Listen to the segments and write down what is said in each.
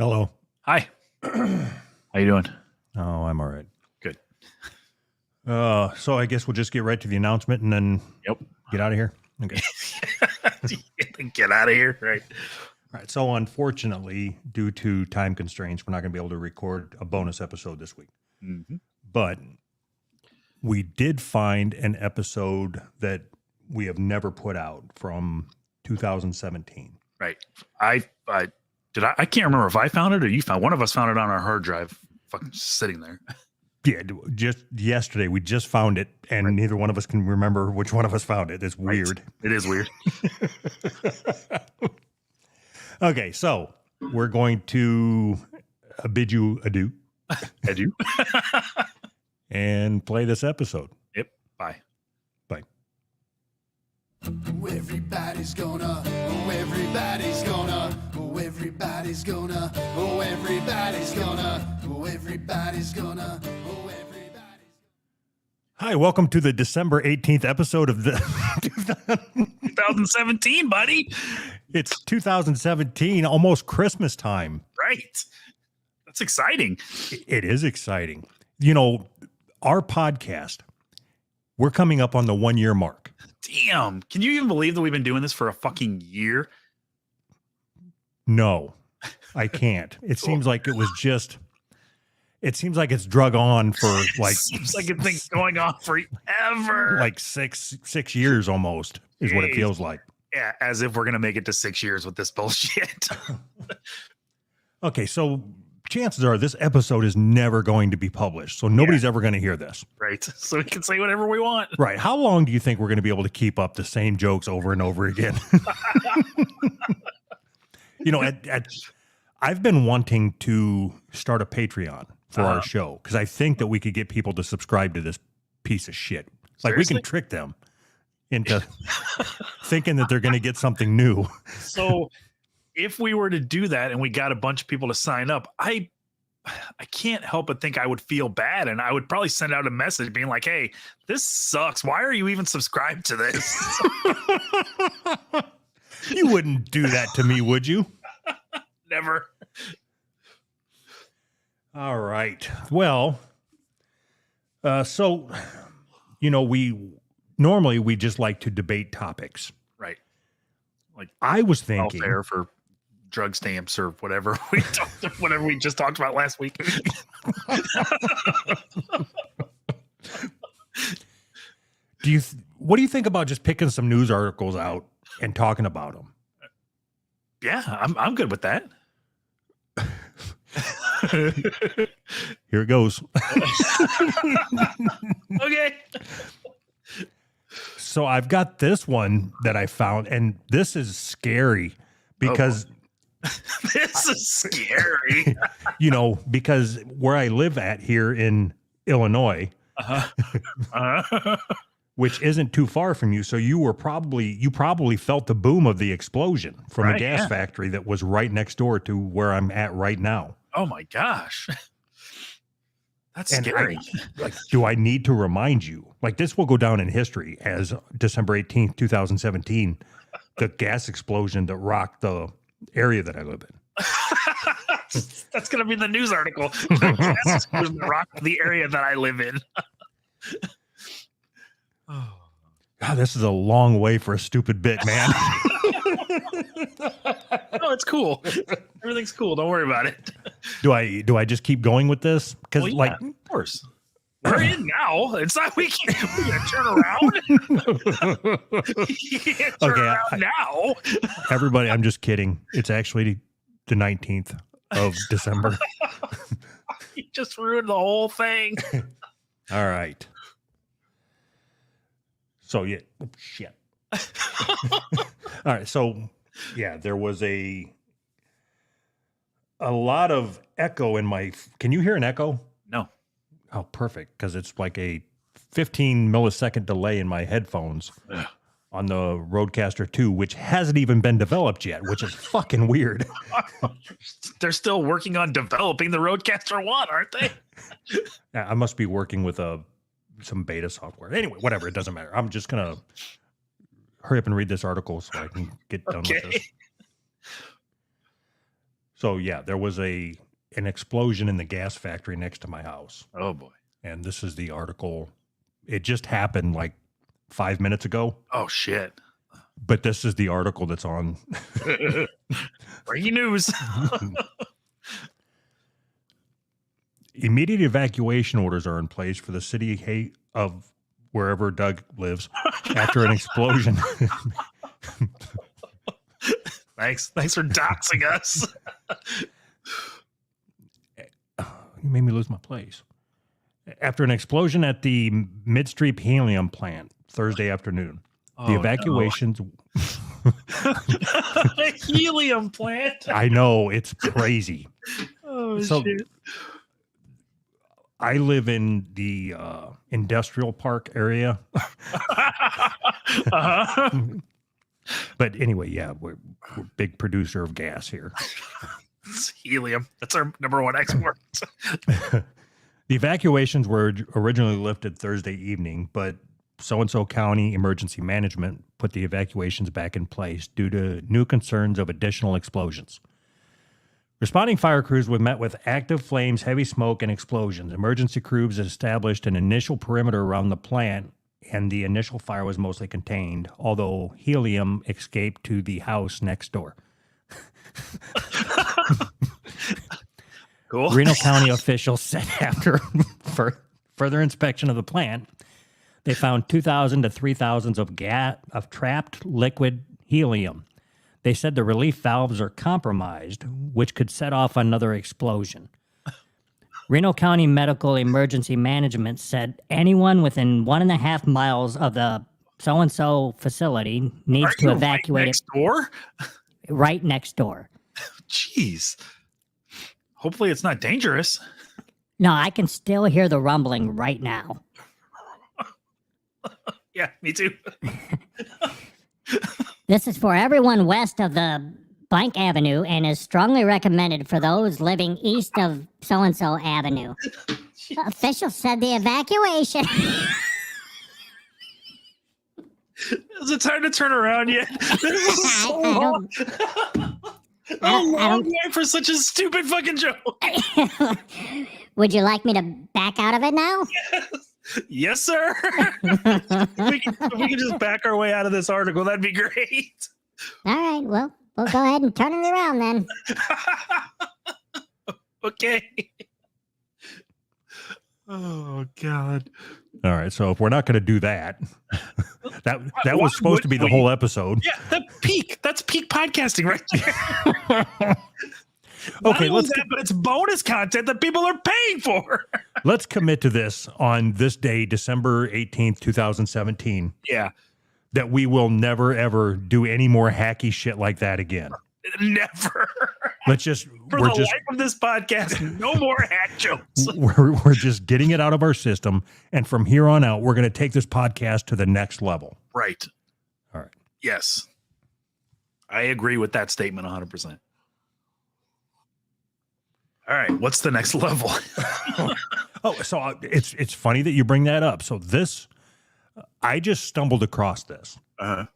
Hello. Hi. How you doing? Oh, I'm all right. Good. So I guess we'll just get right to the announcement and then get out of here. Okay. Get out of here. Right. All right. So unfortunately, due to time constraints, we're not going to be able to record a bonus episode this week. Mm-hmm. But we did find an episode that we have never put out from 2017. Right. I can't remember if I found it or you found. One of us found it on our hard drive, fucking sitting there. Yeah, just yesterday we just found it, and neither one of us can remember which one of us found it. It's weird. It is weird. Okay, so we're going to bid you adieu. Adieu. And play this episode. Yep. Bye. Bye. Oh, everybody's gonna, oh, everybody's gonna, oh, everybody's gonna, oh, everybody's gonna, oh, everybody's gonna, oh, everybody's. Hi, welcome to the December 18th episode of the 2017, buddy. It's 2017, almost Christmas time. Right. That's exciting. It is exciting. You know, our podcast, we're coming up on the 1 year mark. Damn. Can you even believe that we've been doing this for a fucking year? No, I can't. It seems like it was just, it seems like it's drug on for like, seems like it's been going on forever. like six years almost is what it feels like. Yeah, as if we're going to make it to 6 years with this bullshit. Okay, so chances are this episode is never going to be published. So nobody's ever going to hear this. Right. So we can say whatever we want. Right. How long do you think we're going to be able to keep up the same jokes over and over again? You know, I've been wanting to start a Patreon for our show because I think that we could get people to subscribe to this piece of shit. Like we can trick them into thinking that they're going to get something new. So if we were to do that and we got a bunch of people to sign up, I can't help but think I would feel bad. And I would probably send out a message being like, hey, this sucks. Why are you even subscribed to this? You wouldn't do that to me, would you? Never. All right. Well, so, you know, we just like to debate topics. Right. Like I was thinking welfare for drug stamps or whatever we just talked about last week. What do you think about just picking some news articles out and talking about them? Yeah, I'm good with that. Here it goes. Okay. So I've got this one that I found, and this is scary because this is scary. You know, because where I live at here in Illinois, which isn't too far from you. So you probably felt the boom of the explosion from the gas factory that was right next door to where I'm at right now. Oh my gosh. That's scary. Do I need to remind you? Like, this will go down in history as December 18th, 2017, the gas explosion that rocked the area that I live in. That's going to be the news article. The gas explosion that rocked the area that I live in. Oh. God, this is a long way for a stupid bit, man. No, it's cool. Everything's cool. Don't worry about it. Do I just keep going with this? Because of course. We're in now. It's not we can't turn around. You can't turn around now. Everybody, I'm just kidding. It's actually the 19th of December. You just ruined the whole thing. All right. So yeah, shit. All right. So yeah, there was a lot of echo in my. Can you hear an echo? No. Oh, perfect. Because it's like a 15 millisecond delay in my headphones on the Rodecaster 2, which hasn't even been developed yet, which is fucking weird. They're still working on developing the Rodecaster 1, aren't they? Yeah, I must be working with some beta software. Anyway, whatever. It doesn't matter. I'm just going to hurry up and read this article so I can get done with this. So yeah, there was an explosion in the gas factory next to my house. Oh boy. And this is the article. It just happened like 5 minutes ago. Oh shit. But this is the article that's on. Breaking news. Immediate evacuation orders are in place for the city of wherever Doug lives after an explosion. Thanks for doxing us. You made me lose my place. After an explosion at the midstream helium plant Thursday afternoon, the evacuations. A helium plant. I know, it's crazy. Oh, So, shit. I live in the industrial park area. Uh-huh. But anyway, yeah, we're a big producer of gas here. It's helium. That's our number one export. The evacuations were originally lifted Thursday evening, but so-and-so County Emergency Management put the evacuations back in place due to new concerns of additional explosions. Responding fire crews were met with active flames, heavy smoke, and explosions. Emergency crews established an initial perimeter around the plant, and the initial fire was mostly contained, although helium escaped to the house next door. Cool. Reno County officials said after further inspection of the plant, they found 2,000 to 3,000 of trapped liquid helium. They said the relief valves are compromised, which could set off another explosion. Reno County Medical Emergency Management said anyone within 1.5 miles of the so-and-so facility needs to evacuate next door? right next door. Jeez. Hopefully it's not dangerous. No, I can still hear the rumbling right now. Yeah, me too. This is for everyone west of the blank avenue and is strongly recommended for those living east of so-and-so avenue. Officials said the evacuation. Is it time to turn around yet? This is so long. I A long don't- way for such a stupid fucking joke. Would you like me to back out of it now? Yes, sir. If we can just back our way out of this article, that'd be great. All right, well, we'll go ahead and turn it around then. Okay. Oh God. All right, so if we're not going to do that, that Why was supposed to be the would whole episode. Yeah, that's peak podcasting right there. Okay, Not only that, but it's bonus content that people are paying for. let's commit to this on this day, December 18th, 2017, Yeah, that we will never, ever do any more hacky shit like that again. never. Let's just, For we're the just, life of this podcast, no more hack jokes. we're just getting it out of our system. And from here on out, we're going to take this podcast to the next level. Right. All right. Yes. I agree with that statement 100%. All right. What's the next level? Oh, so it's funny that you bring that up. So this, I just stumbled across this. Uh-huh.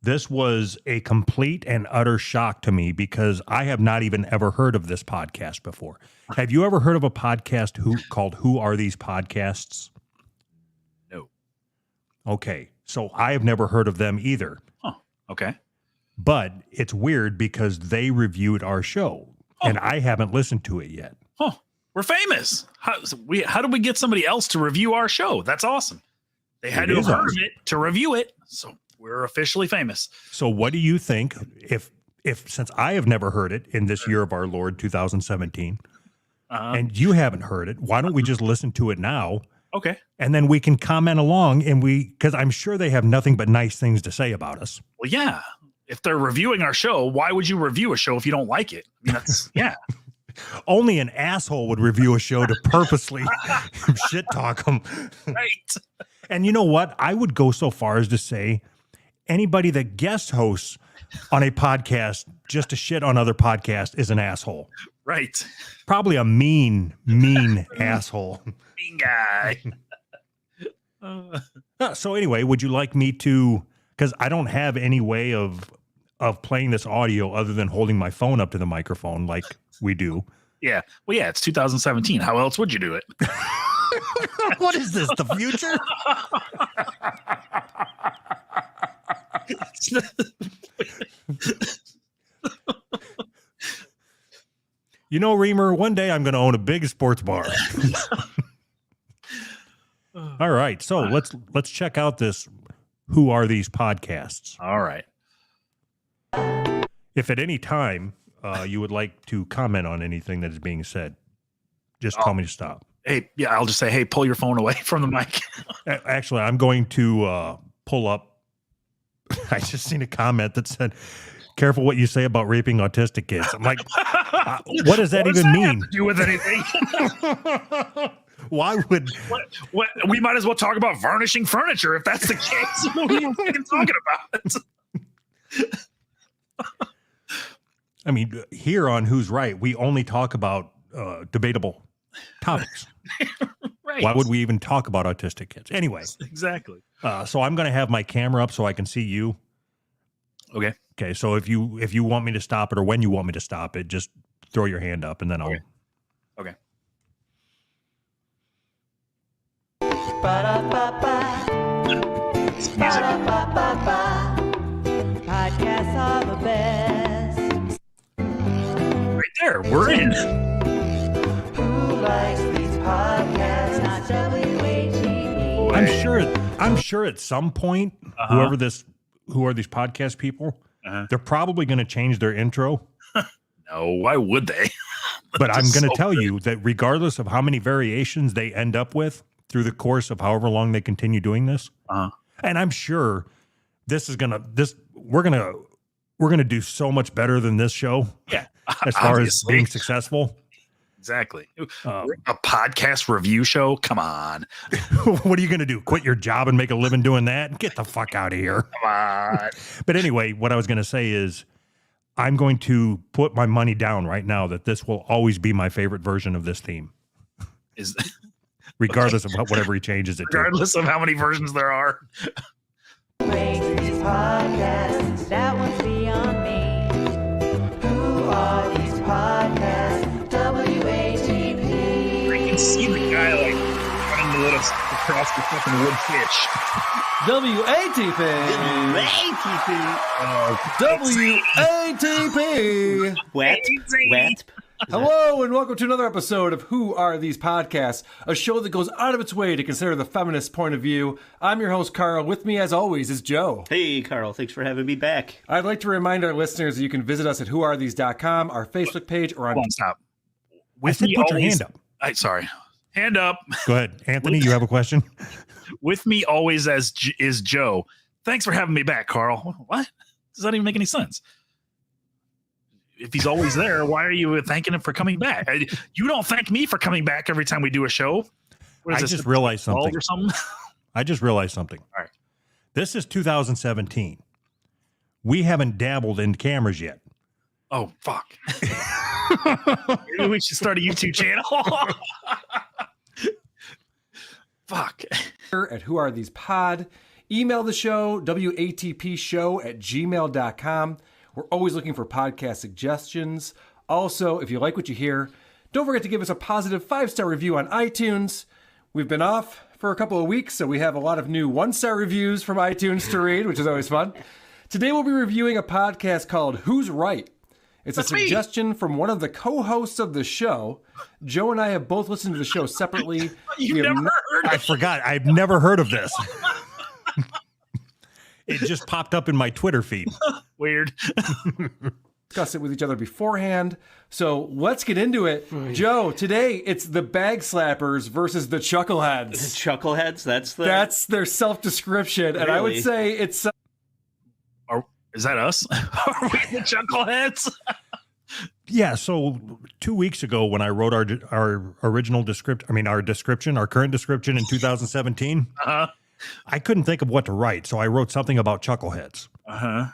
This was a complete and utter shock to me because I have not even ever heard of this podcast before. Have you ever heard of a podcast called Who Are These Podcasts? No. Okay, so I have never heard of them either. Huh. Okay. But it's weird because they reviewed our show, and I haven't listened to it yet. Huh. We're famous. How did we get somebody else to review our show? That's awesome. They had It to have is heard of awesome. it to review it. So we're officially famous. So what do you think if since I have never heard it in this year of our Lord 2017, and you haven't heard it, why don't we just listen to it now? Okay. And then we can comment along, and because I'm sure they have nothing but nice things to say about us. Well, yeah. If they're reviewing our show, why would you review a show if you don't like it? I mean, that's, yeah. Only an asshole would review a show to purposely shit talk them. Right. And you know what? I would go so far as to say anybody that guest hosts on a podcast just to shit on other podcasts is an asshole. Right. Probably a mean asshole. Mean guy. So anyway, would you like me to, because I don't have any way of of playing this audio other than holding my phone up to the microphone like we do. Yeah. Well, yeah, it's 2017. How else would you do it? What is this, the future? You know, Reamer, one day I'm going to own a big sports bar. All right, so let's check out this Who Are These podcasts? All right. If at any time you would like to comment on anything that is being said, just tell me to stop. Hey, yeah, I'll just say, hey, pull your phone away from the mic. Actually, I'm going to pull up. I just seen a comment that said, careful what you say about raping autistic kids. I'm like, what does that even mean? Have to do with anything? Why would what? We might as well talk about varnishing furniture if that's the case. What are you fucking talking about? I mean, here on Who's Right, we only talk about debatable topics. Right. Why would we even talk about autistic kids? Anyway. Exactly. So I'm going to have my camera up so I can see you. Okay. Okay. So if you want me to stop it or when you want me to stop it, just throw your hand up and then I'll. Okay. Podcasts are the best. Right there. We're in. Who likes these podcasts? Not WATP. I'm sure at some point, who are these podcast people, they're probably going to change their intro. No, why would they? But I'm going to tell you that regardless of how many variations they end up with through the course of however long they continue doing this, and I'm sure we're gonna do so much better than this show. Yeah, as far as being successul. Exactly. A podcast review show? Come on. What are you going to do? Quit your job and make a living doing that? Get the fuck out of here. Come on. But anyway, what I was going to say is I'm going to put my money down right now that this will always be my favorite version of this theme. Regardless of whatever he changes it to. Regardless of how many versions there are. Rates these podcasts, that one's beyond me. Who are these podcasts? WATP. I can see the guy like trying to let us across the fucking wood pitch. WATP. WATP. Wet. Hello and welcome to another episode of Who Are These Podcasts, a show that goes out of its way to consider the feminist point of view. I'm your host, Carl. With me, as always, is Joe. Hey, Carl. Thanks for having me back. I'd like to remind our listeners that you can visit us at whoarethese.com, our Facebook page, or on... Hold on, stop. I said put your hand up. Sorry. Hand up. Go ahead. Anthony, you have a question? With me always is Joe. Thanks for having me back, Carl. What? Does that even make any sense? If he's always there, why are you thanking him for coming back? You don't thank me for coming back every time we do a show. I just realized something. Or something? I just realized something. All right. This is 2017. We haven't dabbled in cameras yet. Oh, fuck. Maybe we should start a YouTube channel. Fuck. At Who Are These Pod. Email the show, WATPshow@gmail.com. We're always looking for podcast suggestions. Also, if you like what you hear, don't forget to give us a positive 5-star review on iTunes. We've been off for a couple of weeks, so we have a lot of new 1-star reviews from iTunes to read, which is always fun. Today we'll be reviewing a podcast called Who's Right? It's a suggestion from one of the co-hosts of the show. Joe and I have both listened to the show separately. You never heard of I forgot. I've never heard of this. It just popped up in my Twitter feed. Weird. Discuss it with each other beforehand. So let's get into it. Joe, today it's the Bag Slappers versus the Chuckleheads. Chuckleheads? That's their self-description. And I would Really? say it's... Is that us? Are we the Chuckleheads? Yeah, so 2 weeks ago when I wrote our original description, our current description in 2017, I couldn't think of what to write, so I wrote something about chuckleheads. God,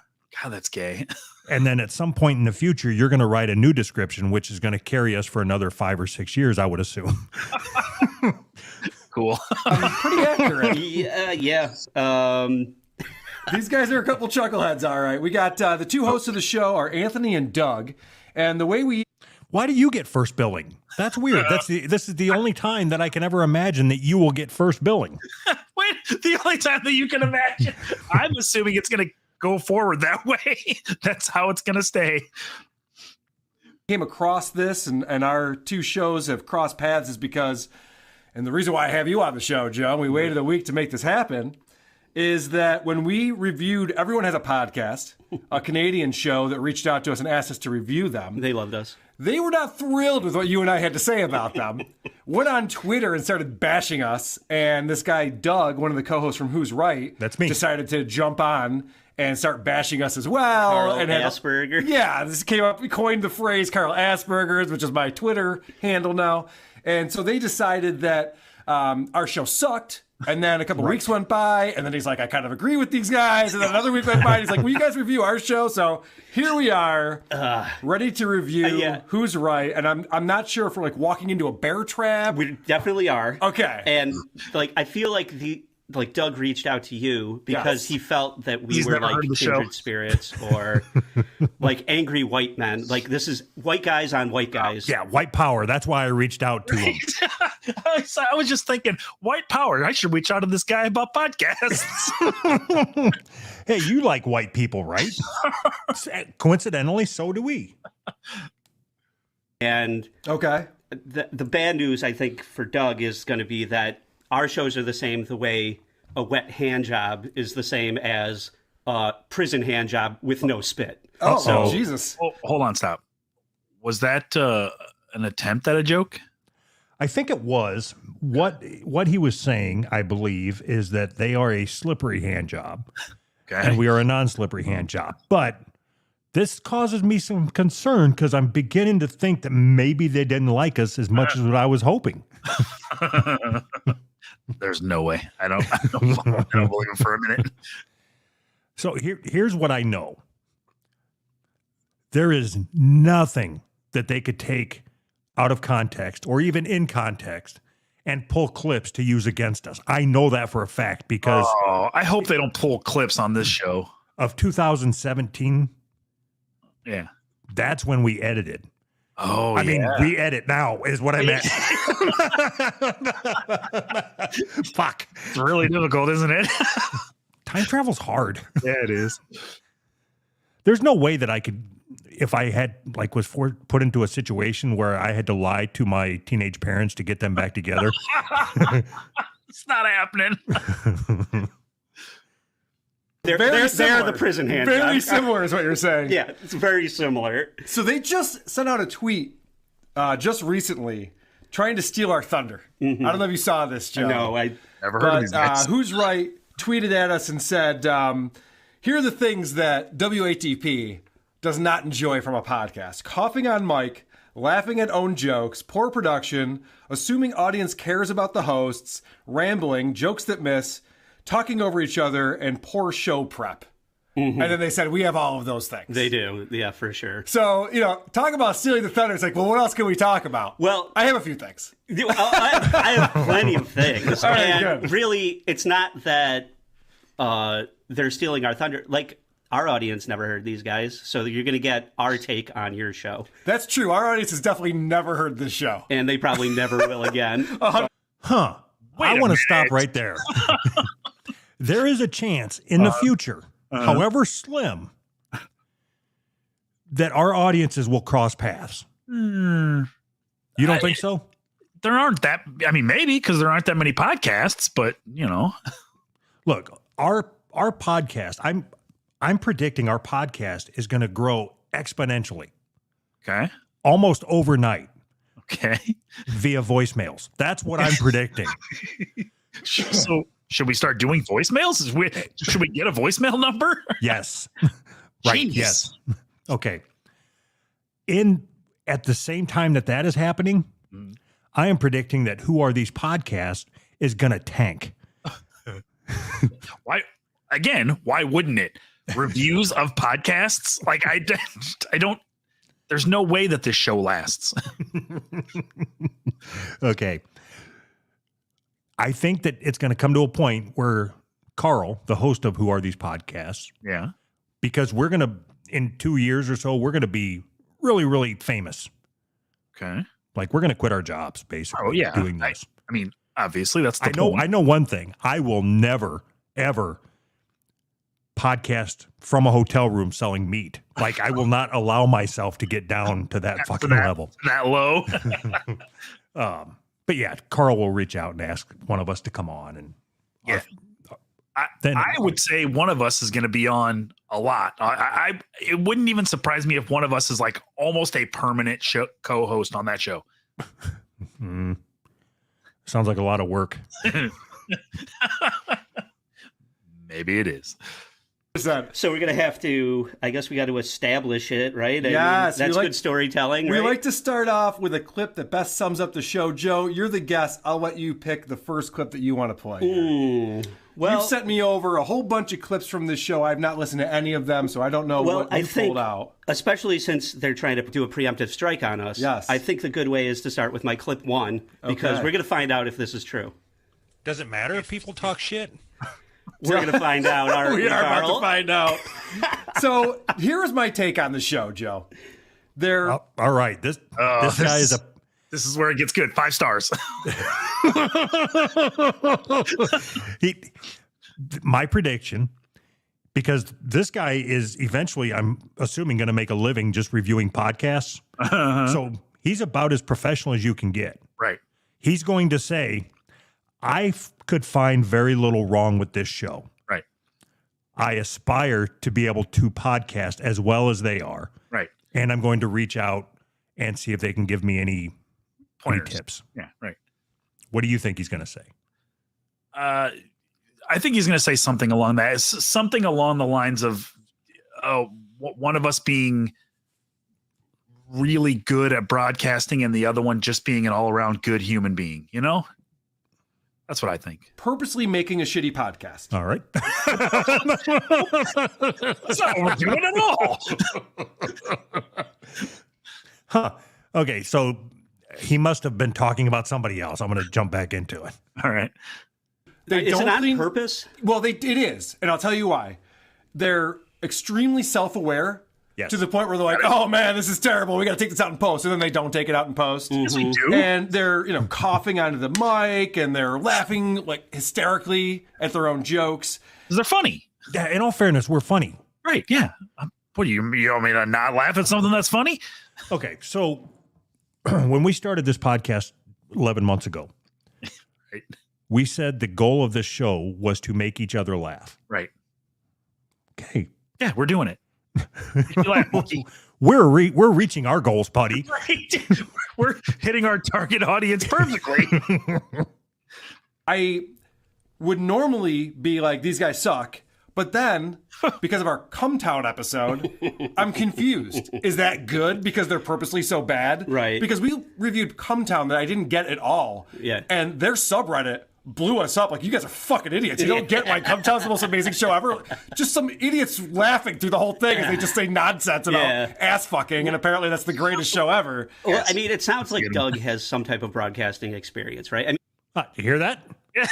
that's gay. And then at some point in the future, you're going to write a new description, which is going to carry us for another 5 or 6 years, I would assume. Cool. pretty accurate. yeah. These guys are a couple chuckleheads, all right. We got the two hosts of the show are Anthony and Doug. And the way we... Why do you get first billing? That's weird. This is the only time that I can ever imagine that you will get first billing. Wait, the only time that you can imagine. I'm assuming it's going to go forward that way. That's how it's going to stay. came across this and our two shows have crossed paths is because, and the reason why I have you on the show, Joe, we waited a week to make this happen, is that when we reviewed Everyone Has a Podcast, a Canadian show that reached out to us and asked us to review them. They loved us. They were not thrilled with what you and I had to say about them. Went on Twitter and started bashing us. And this guy, Doug, one of the co-hosts from Who's Right, that's me, decided to jump on and start bashing us as well. Carl and Asperger. Yeah, this came up, we coined the phrase Carl Asperger's, which is my Twitter handle now. And so they decided that our show sucked. And then a couple weeks went by, and then he's like, I kind of agree with these guys. And then another week went by, and he's like, will you guys review our show? So here we are, ready to review Who's Right. And I'm not sure if we're like walking into a bear trap. We definitely are. Okay. And like, I feel like Doug reached out to you because he felt that we were like kindred spirits or like angry white men. Like, this is white guys on white guys. Yeah, white power. That's why I reached out to him. I was just thinking, white power. I should reach out to this guy about podcasts. Hey, you like white people, right? Coincidentally, so do we. And the bad news, I think, for Doug is going to be that our shows are the same the way a wet hand job is the same as a prison hand job with no spit. Oh, Jesus. Oh, hold on, stop. Was that an attempt at a joke? I think it was. What he was saying, I believe, is that they are a slippery hand job. Okay. And we are a non-slippery hand job. But this causes me some concern because I'm beginning to think that maybe they didn't like us as much as what I was hoping. There's no way. I don't believe him for a minute. So here's what I know. There is nothing that they could take out of context or even in context and pull clips to use against us. I know that for a fact because I hope they don't pull clips on this show. Of 2017. Yeah. That's when we edited. Oh, I mean, we edit now is what I meant. Fuck. It's really difficult, isn't it? Time travel's hard. Yeah, it is. There's no way that I could, if I had was put into a situation where I had to lie to my teenage parents to get them back together. It's not happening. They're the prison hand job. Very similar is what you're saying. Yeah, it's very similar. So they just sent out a tweet just recently trying to steal our thunder. Mm-hmm. I don't know if you saw this, Joe. No, I never heard of these guys. Who's Right tweeted at us and said, here are the things that WATP does not enjoy from a podcast. Coughing on mic, laughing at own jokes, poor production, assuming audience cares about the hosts, rambling, jokes that miss, talking over each other, and poor show prep. Mm-hmm. And then they said, we have all of those things. They do. Yeah, for sure. So, talk about stealing the thunder. It's like, well, what else can we talk about? Well, I have a few things. I have plenty of things. All right, and good. Really, it's not that they're stealing our thunder. Like, our audience never heard these guys. So you're going to get our take on your show. That's true. Our audience has definitely never heard this show. And they probably never will again. Huh. I want to stop right there. There is a chance in the future, however slim, that our audiences will cross paths. You don't think so? There aren't that. I mean, maybe because there aren't that many podcasts, but Look, our podcast. I'm predicting our podcast is going to grow exponentially. Okay. Almost overnight. Okay. Via voicemails. That's what I'm predicting. So should we start doing voicemails? Should we get a voicemail number? Yes. Right. Jeez. Yes. Okay. At the same time that is happening, I am predicting that Who Are These Podcasts is going to tank. Why? Again, why wouldn't it? Reviews of podcasts? Like, I don't. There's no way that this show lasts. Okay. I think that it's going to come to a point where Carl, the host of Who Are These Podcasts, Yeah. because we're going to, in 2 years or so, we're going to be really, really famous. Okay. Like we're going to quit our jobs, basically. Oh, yeah. Doing this. I mean, obviously, that's the point. I know one thing. I will never, ever podcast from a hotel room selling meat. Like I will not allow myself to get down to that fucking level. That low. But yeah, Carl will reach out and ask one of us to come on. And Yeah. then I would say one of us is going to be on a lot. It wouldn't even surprise me if one of us is like almost a permanent co-host on that show. sounds like a lot of work. Maybe it is. So we're going to have to, I guess we got to establish it, right? Yes, that's good storytelling, We right? like to start off with a clip that best sums up the show. Joe, you're the guest. I'll let you pick the first clip that you want to play. Well, You've sent me over a whole bunch of clips from this show. I've not listened to any of them, so I don't know what you pulled out. Especially since they're trying to do a preemptive strike on us, Yes. I think the good way is to start with my clip 1, because we're going to find out if this is true. Does it matter if people talk shit? We're going to find out, aren't we, We are about Carl? to find out. So here's my take on the show, Joe. All right. This guy is a This is where it gets good. 5 stars. my prediction, because this guy is eventually, I'm assuming, going to make a living just reviewing podcasts. So he's about as professional as you can get. Right. He's going to say, I could find very little wrong with this show. Right. I aspire to be able to podcast as well as they are. Right. And I'm going to reach out and see if they can give me any Pointers. tips. Yeah. Right. What do you think he's going to say? I think he's going to say something along the lines of one of us being really good at broadcasting and the other one just being an all-around good human being. You know, that's what I think. Purposely making a shitty podcast. All right. That's not what we're doing at all. Huh. Okay, so he must have been talking about somebody else. I'm going to jump back into it. All right. Is it on purpose? Well, it is, and I'll tell you why. They're extremely self-aware. Yes. To the point where they're like, "Oh man, this is terrible. We got to take this out in post," and then they don't take it out in post. Yes, we do. And they're coughing onto the mic, and they're laughing like hysterically at their own jokes. They're funny. Yeah, in all fairness, we're funny. Right. Yeah. What do you want me to not laugh at something that's funny? Okay, so when we started this podcast 11 months ago, Right. we said the goal of this show was to make each other laugh. Right. Okay. Yeah, we're doing it. You laugh, Wookie. We're reaching our goals, buddy. Right. We're hitting our target audience perfectly. I would normally be like, "These guys suck," but then because of our Cumtown episode, I'm confused. Is that good because they're purposely so bad? Right. Because we reviewed Cumtown that I didn't get at all. Yeah. And their subreddit blew us up. Like, you guys are fucking idiots. You don't get why Cumtown's the most amazing show ever. Just some idiots laughing through the whole thing as they just say nonsense about ass fucking, and apparently that's the greatest show ever. Well, I mean, it sounds like Doug has some type of broadcasting experience, right? I mean, You hear that? Yeah.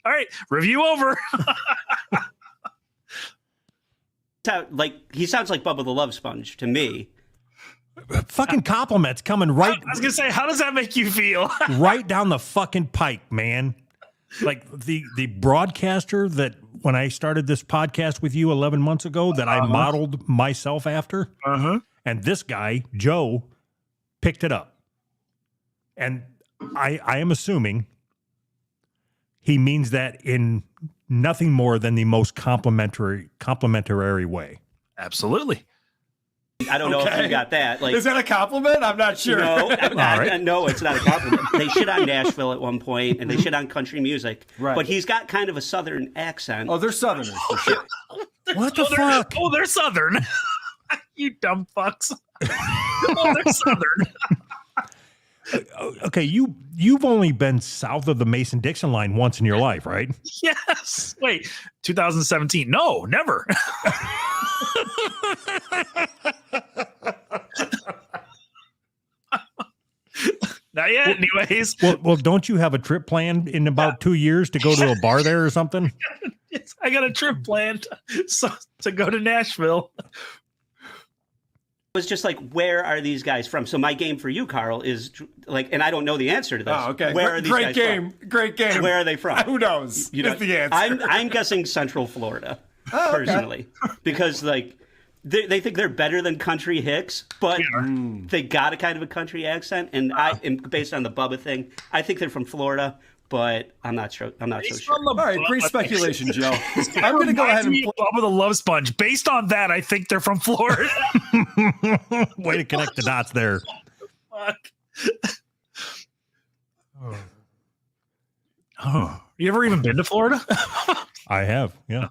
All right. Review over. he sounds like Bubba the Love Sponge to me. Fucking compliments coming right I was going to say, how does that make you feel? right down the fucking pike, man. Like the broadcaster that when I started this podcast with you 11 months ago that I modeled myself after. And this guy, Joe, picked it up. And I am assuming he means that in nothing more than the most complimentary way. Absolutely. I don't know if you got that. Like, Is that a compliment? I'm not sure. no, right. no, it's not a compliment. They shit on Nashville at one point, and they shit on country music. Right. But he's got kind of a Southern accent. Oh, they're Southerners for sure. What the fuck? They're Southern. You dumb fucks. They're Southern. Okay, you've only been south of the Mason-Dixon line once in your life, right? Yes. Wait, 2017. No, never. Not yet, anyways. Well, don't you have a trip planned in about 2 years to go to a bar there or something? got a trip planned to go to Nashville. It was just like, where are these guys from? So my game for you, Carl, is like, and I don't know the answer to this. Oh, okay. Where are these Great guys game. from? Great game. Where are they from? Who knows? You know, is the answer. I'm guessing Central Florida, okay. personally, because like they think they're better than Country Hicks, but they got a kind of a country accent. And based on the Bubba thing, I think they're from Florida. But I'm not sure. I'm not so sure. All right, great speculation, Joe. I'm going to go ahead and Bubba the Love Sponge. Based on that, I think they're from Florida. Way to connect the dots there. Fuck. Oh, you ever even been to Florida? I have, yeah.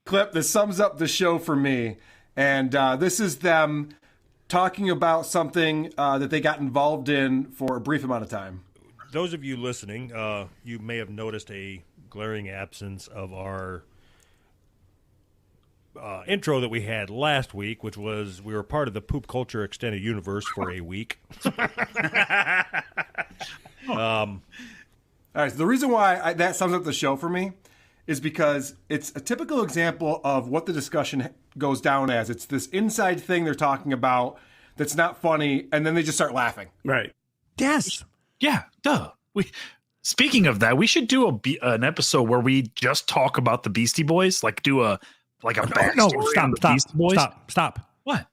clip that sums up the show for me. And this is them talking about something that they got involved in for a brief amount of time. Those of you listening, you may have noticed a glaring absence of our intro that we had last week, which was we were part of the Poop Culture Extended Universe for a week. All right, so the reason why that sums up the show for me is because it's a typical example of what the discussion goes down as. It's this inside thing they're talking about that's not funny, and then they just start laughing. Right. Yes. Yeah, duh. Speaking of that, we should do an episode where we just talk about the Beastie Boys, like do a backstory on the Beastie Boys. Stop. What?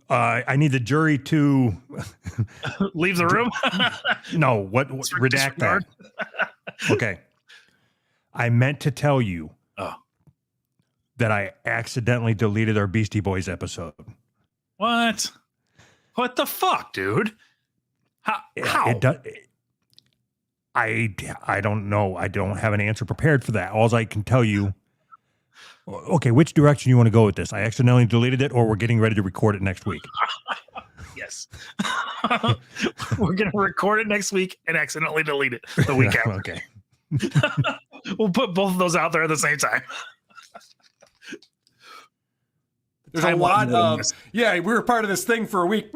I need the jury to Leave the room. no. What redact that? Okay. I meant to tell you that I accidentally deleted our Beastie Boys episode. What? What the fuck, dude? How? I don't know. I don't have an answer prepared for that. All I can tell you. Okay, which direction you want to go with this? I accidentally deleted it, or we're getting ready to record it next week? Yes. We're going to record it next week and accidentally delete it the week after. Okay. We'll put both of those out there at the same time. There's a lot of, we were part of this thing for a week.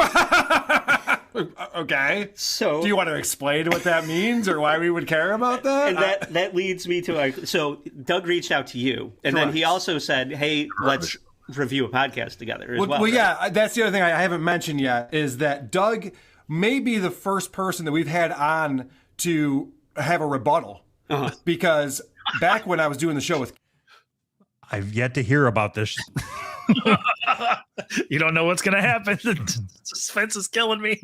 Okay. So do you want to explain what that means or why we would care about that? And that leads me to so Doug reached out to you, and then he also said, "Hey, let's review a podcast together." Well, yeah, that's the other thing I haven't mentioned yet is that Doug may be the first person that we've had on to have a rebuttal because back when I was doing the show with, I've yet to hear about this. You don't know what's going to happen. The suspense is killing me.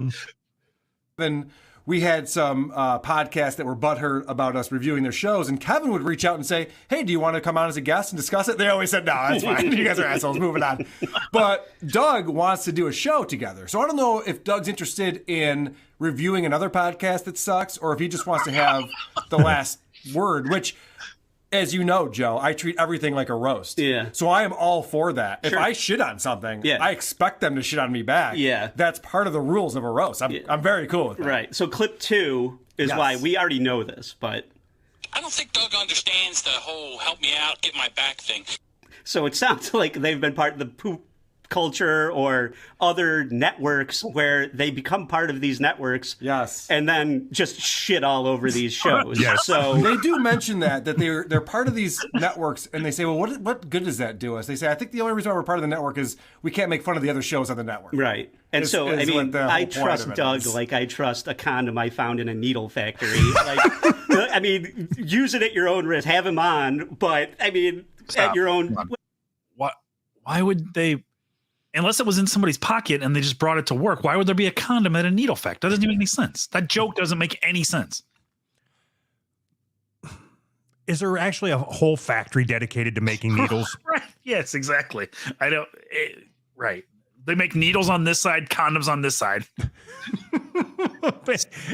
Then we had some podcasts that were butthurt about us reviewing their shows, and Kevin would reach out and say, "Hey, do you want to come on as a guest and discuss it?" They always said, "No, that's fine. You guys are assholes. Moving on." But Doug wants to do a show together. So I don't know if Doug's interested in reviewing another podcast that sucks or if he just wants to have the last word, which, as you know, Joe, I treat everything like a roast. Yeah. So I am all for that. Sure. If I shit on something, Yeah. I expect them to shit on me back. Yeah. That's part of the rules of a roast. I'm very cool with that. Right. So clip 2 is why we already know this, but I don't think Doug understands the whole help me out, get my back thing. so it sounds like they've been part of the Poop Culture or other networks where they become part of these networks. Yes. And then just shit all over these shows. Yes. So They do mention that they're part of these networks, and they say, well, what good does that do us? They say, I think the only reason why we're part of the network is we can't make fun of the other shows on the network. right. And Is- so is I mean, what the whole I point trust of it Doug is. like I trust a condom I found in a needle factory. Like I mean, use it at your own risk. Have him on, but I mean Stop. at your own Why would they? Unless it was in somebody's pocket and they just brought it to work, why would there be a condom at a needle factory? That doesn't even make any sense. That joke doesn't make any sense. Is there actually a whole factory dedicated to making needles? Right. Yes, exactly. I don't. Right. They make needles on this side, condoms on this side.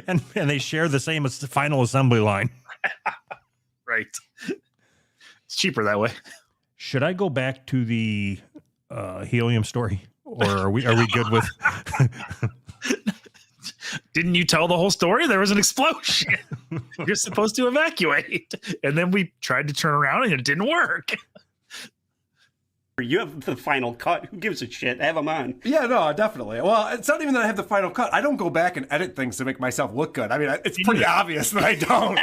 and they share the same final assembly line. Right. It's cheaper that way. Should I go back to the helium story, or are we good with? Didn't you tell the whole story? There was an explosion. You're supposed to evacuate. And then we tried to turn around and it didn't work. You have the final cut. Who gives a shit? Have them on. Yeah, no, definitely. Well, it's not even that I have the final cut. I don't go back and edit things to make myself look good. I mean, it's pretty obvious that I don't.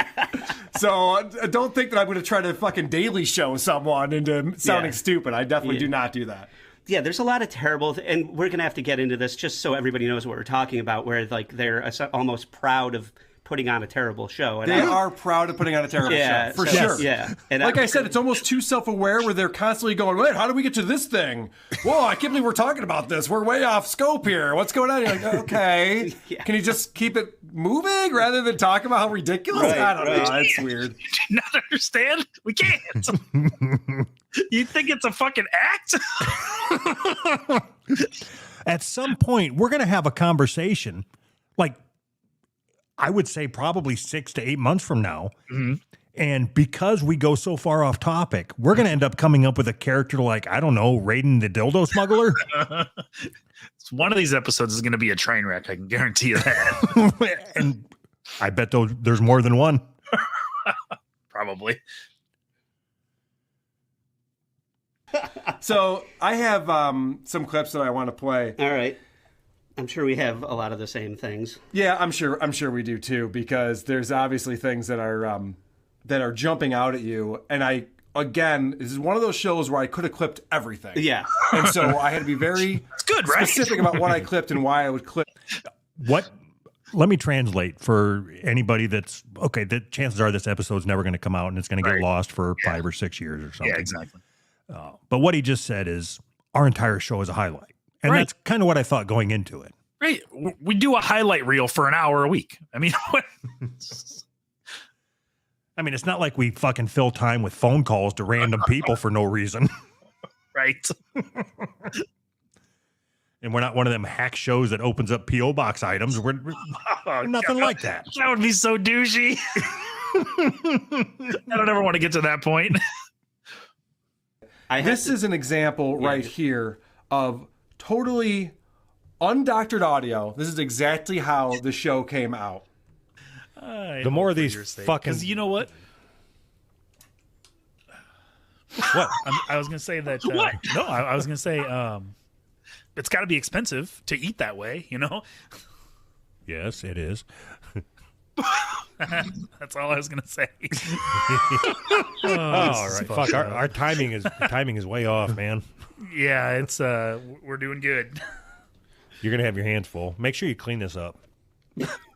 So don't think that I'm going to try to fucking Daily Show someone into sounding stupid. I definitely do not do that. Yeah, there's a lot of terrible, and we're going to have to get into this just so everybody knows what we're talking about, where like they're almost proud of putting on a terrible show. And they are proud of putting on a terrible show, for sure. Yeah. And like I said, it's almost too self-aware where they're constantly going, wait, how do we get to this thing? Whoa, I can't believe we're talking about this. We're way off scope here. What's going on? You're like, okay. Can you just keep it moving rather than talk about how ridiculous? I don't know. It's weird. Do you not understand? We can't. You think it's a fucking act? At some point, we're going to have a conversation, like, I would say probably 6 to 8 months from now. Mm-hmm. And because we go so far off topic, we're going to end up coming up with a character like, I don't know, Raiden the dildo smuggler. One of these episodes is going to be a train wreck. I can guarantee you that. And I bet there's more than one. Probably. So I have some clips that I want to play. All right. I'm sure we have a lot of the same things. Yeah, I'm sure we do too, because there's obviously things that are jumping out at you. And this is one of those shows where I could have clipped everything. Yeah. And so I had to be very specific about what I clipped and why I would clip. Let me translate for anybody that's okay. The chances are this episode's never going to come out and it's going to get lost for 5 or 6 years or something. Yeah, exactly. But what he just said is our entire show is a highlight. And that's kind of what I thought going into it. Right. We do a highlight reel for an hour a week. I mean, it's not like we fucking fill time with phone calls to random people for no reason. Right. And we're not one of them hack shows that opens up P.O. box items. We're nothing like that. That would be so douchey. I don't ever want to get to that point. This is an example right here of totally undoctored audio. This is exactly how the show came out. The more of these fucking... Because you know what? What? I was going to say that... What? No, I was going to say it's got to be expensive to eat that way, you know? Yes, it is. That's all I was going to say. All right. Fuck, our timing is way off, man. Yeah, it's we're doing good. You're going to have your hands full. Make sure you clean this up.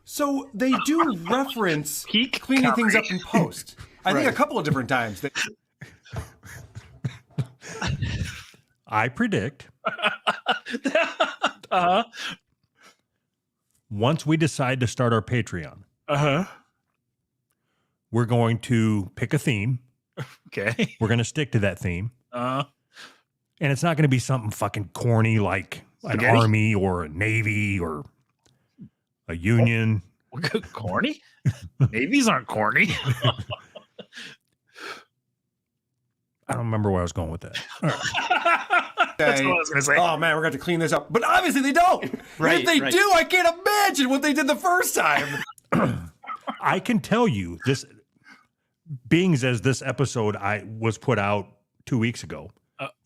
So they do reference cleaning things up in post. I think a couple of different times. I predict once we decide to start our Patreon, we're going to pick a theme. Okay. We're going to stick to that theme. And it's not going to be something fucking corny like an army or a navy or a union. Corny? Navies aren't corny. I don't remember where I was going with that. That's what I was going to say. Oh, man, we're going to clean this up. But obviously they don't. Right, if they do, I can't imagine what they did the first time. I can tell you this, being as this episode was put out 2 weeks ago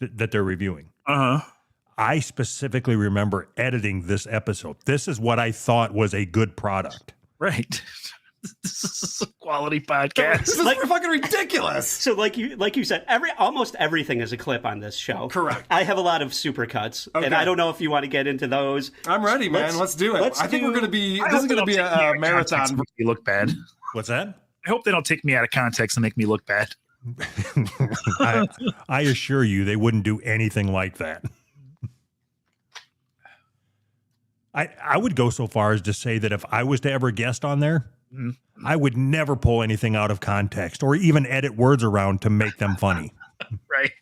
that they're reviewing. I specifically remember editing this episode. This is what I thought was a good product. Right. This is a quality podcast. This is fucking ridiculous. So like you said, almost everything is a clip on this show. Correct. I have a lot of supercuts, and I don't know if you want to get into those. I'm ready, man. Let's do it. I think we're going to be. This is going to be a marathon. Make me look bad. What's that? I hope they don't take me out of context and make me look bad. I assure you, they wouldn't do anything like that. I would go so far as to say that if I was to ever guest on there, I would never pull anything out of context or even edit words around to make them funny. Right.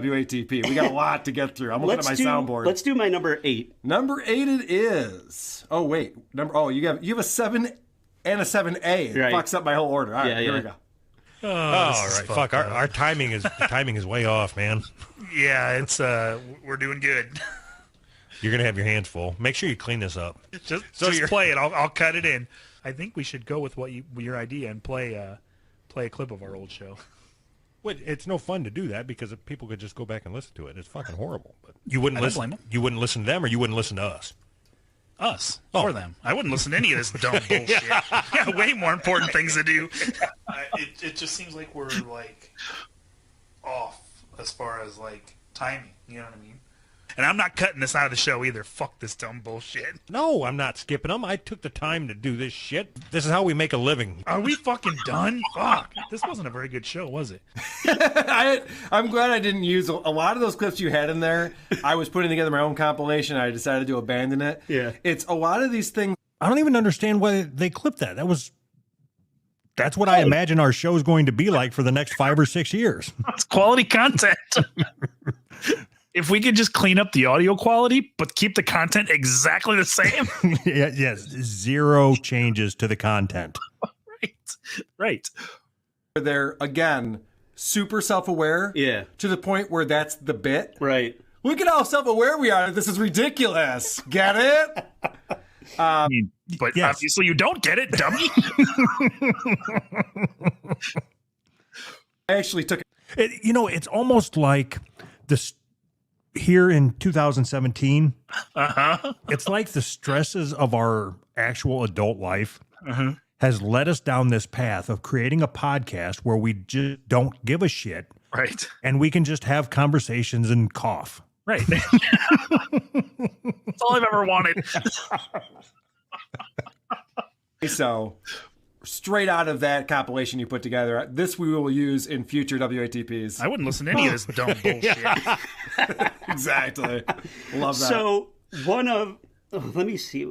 WATP. We got a lot to get through. I'm looking at my soundboard. Let's do my number 8. Number 8 it is. Oh wait. You have a 7 and a 7A. It fucks up my whole order. All right, here we go. All right. Fuck. Our timing is way off, man. Yeah, it's we're doing good. You're gonna have your hands full. Make sure you clean this up. Just play it. I'll cut it in. I think we should go with your idea and play a clip of our old show. Well, it's no fun to do that because if people could just go back and listen to it. It's fucking horrible. But you wouldn't I don't listen. blame 'em. You wouldn't listen to them, or you wouldn't listen to us. Us or them. I wouldn't listen to any of this dumb bullshit. Yeah, way more important things to do. It just seems like we're like off as far as like timing. You know what I mean? And I'm not cutting this out of the show either. Fuck this dumb bullshit. No, I'm not skipping them. I took the time to do this shit. This is how we make a living. Are we fucking done? Fuck. This wasn't a very good show, was it? I'm glad I didn't use a lot of those clips you had in there. I was putting together my own compilation. I decided to abandon it. Yeah. It's a lot of these things. I don't even understand why they clipped that. That's what I imagine our show's going to be like for the next 5 or 6 years. It's quality content. If we could just clean up the audio quality, but keep the content exactly the same. Yes, 0 changes to the content. Right. They're, again, super self-aware. Yeah. To the point where that's the bit. Right. Look at how self-aware we are. This is ridiculous. Get it? But yes. obviously you don't get it, dummy. I actually took It's almost like this here in 2017. It's like the stresses of our actual adult life has led us down this path of creating a podcast where we just don't give a shit. Right. And we can just have conversations and cough. Right. That's all I've ever wanted. So, straight out of that compilation you put together, this we will use in future WATPs. I wouldn't listen to any of this dumb bullshit. Exactly. Love that. So let me see.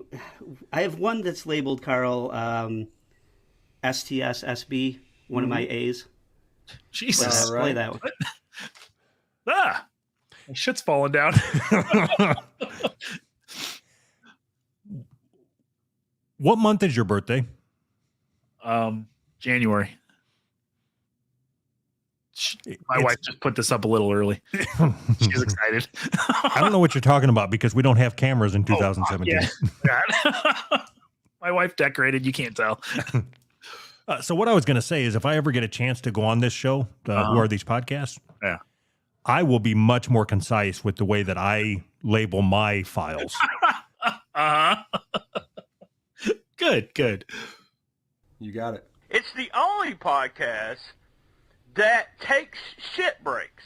I have one that's labeled, Carl, STSSB, one of my A's. Jesus. All right. Play that one. Ah, my shit's falling down. What month is your birthday? January. My wife just put this up a little early. She's excited. I don't know what you're talking about because we don't have cameras in 2017. Yeah. My wife decorated. You can't tell. So what I was going to say is if I ever get a chance to go on this show, Who Are These Podcasts? Yeah. I will be much more concise with the way that I label my files. Good. You got it. It's the only podcast that takes shit breaks.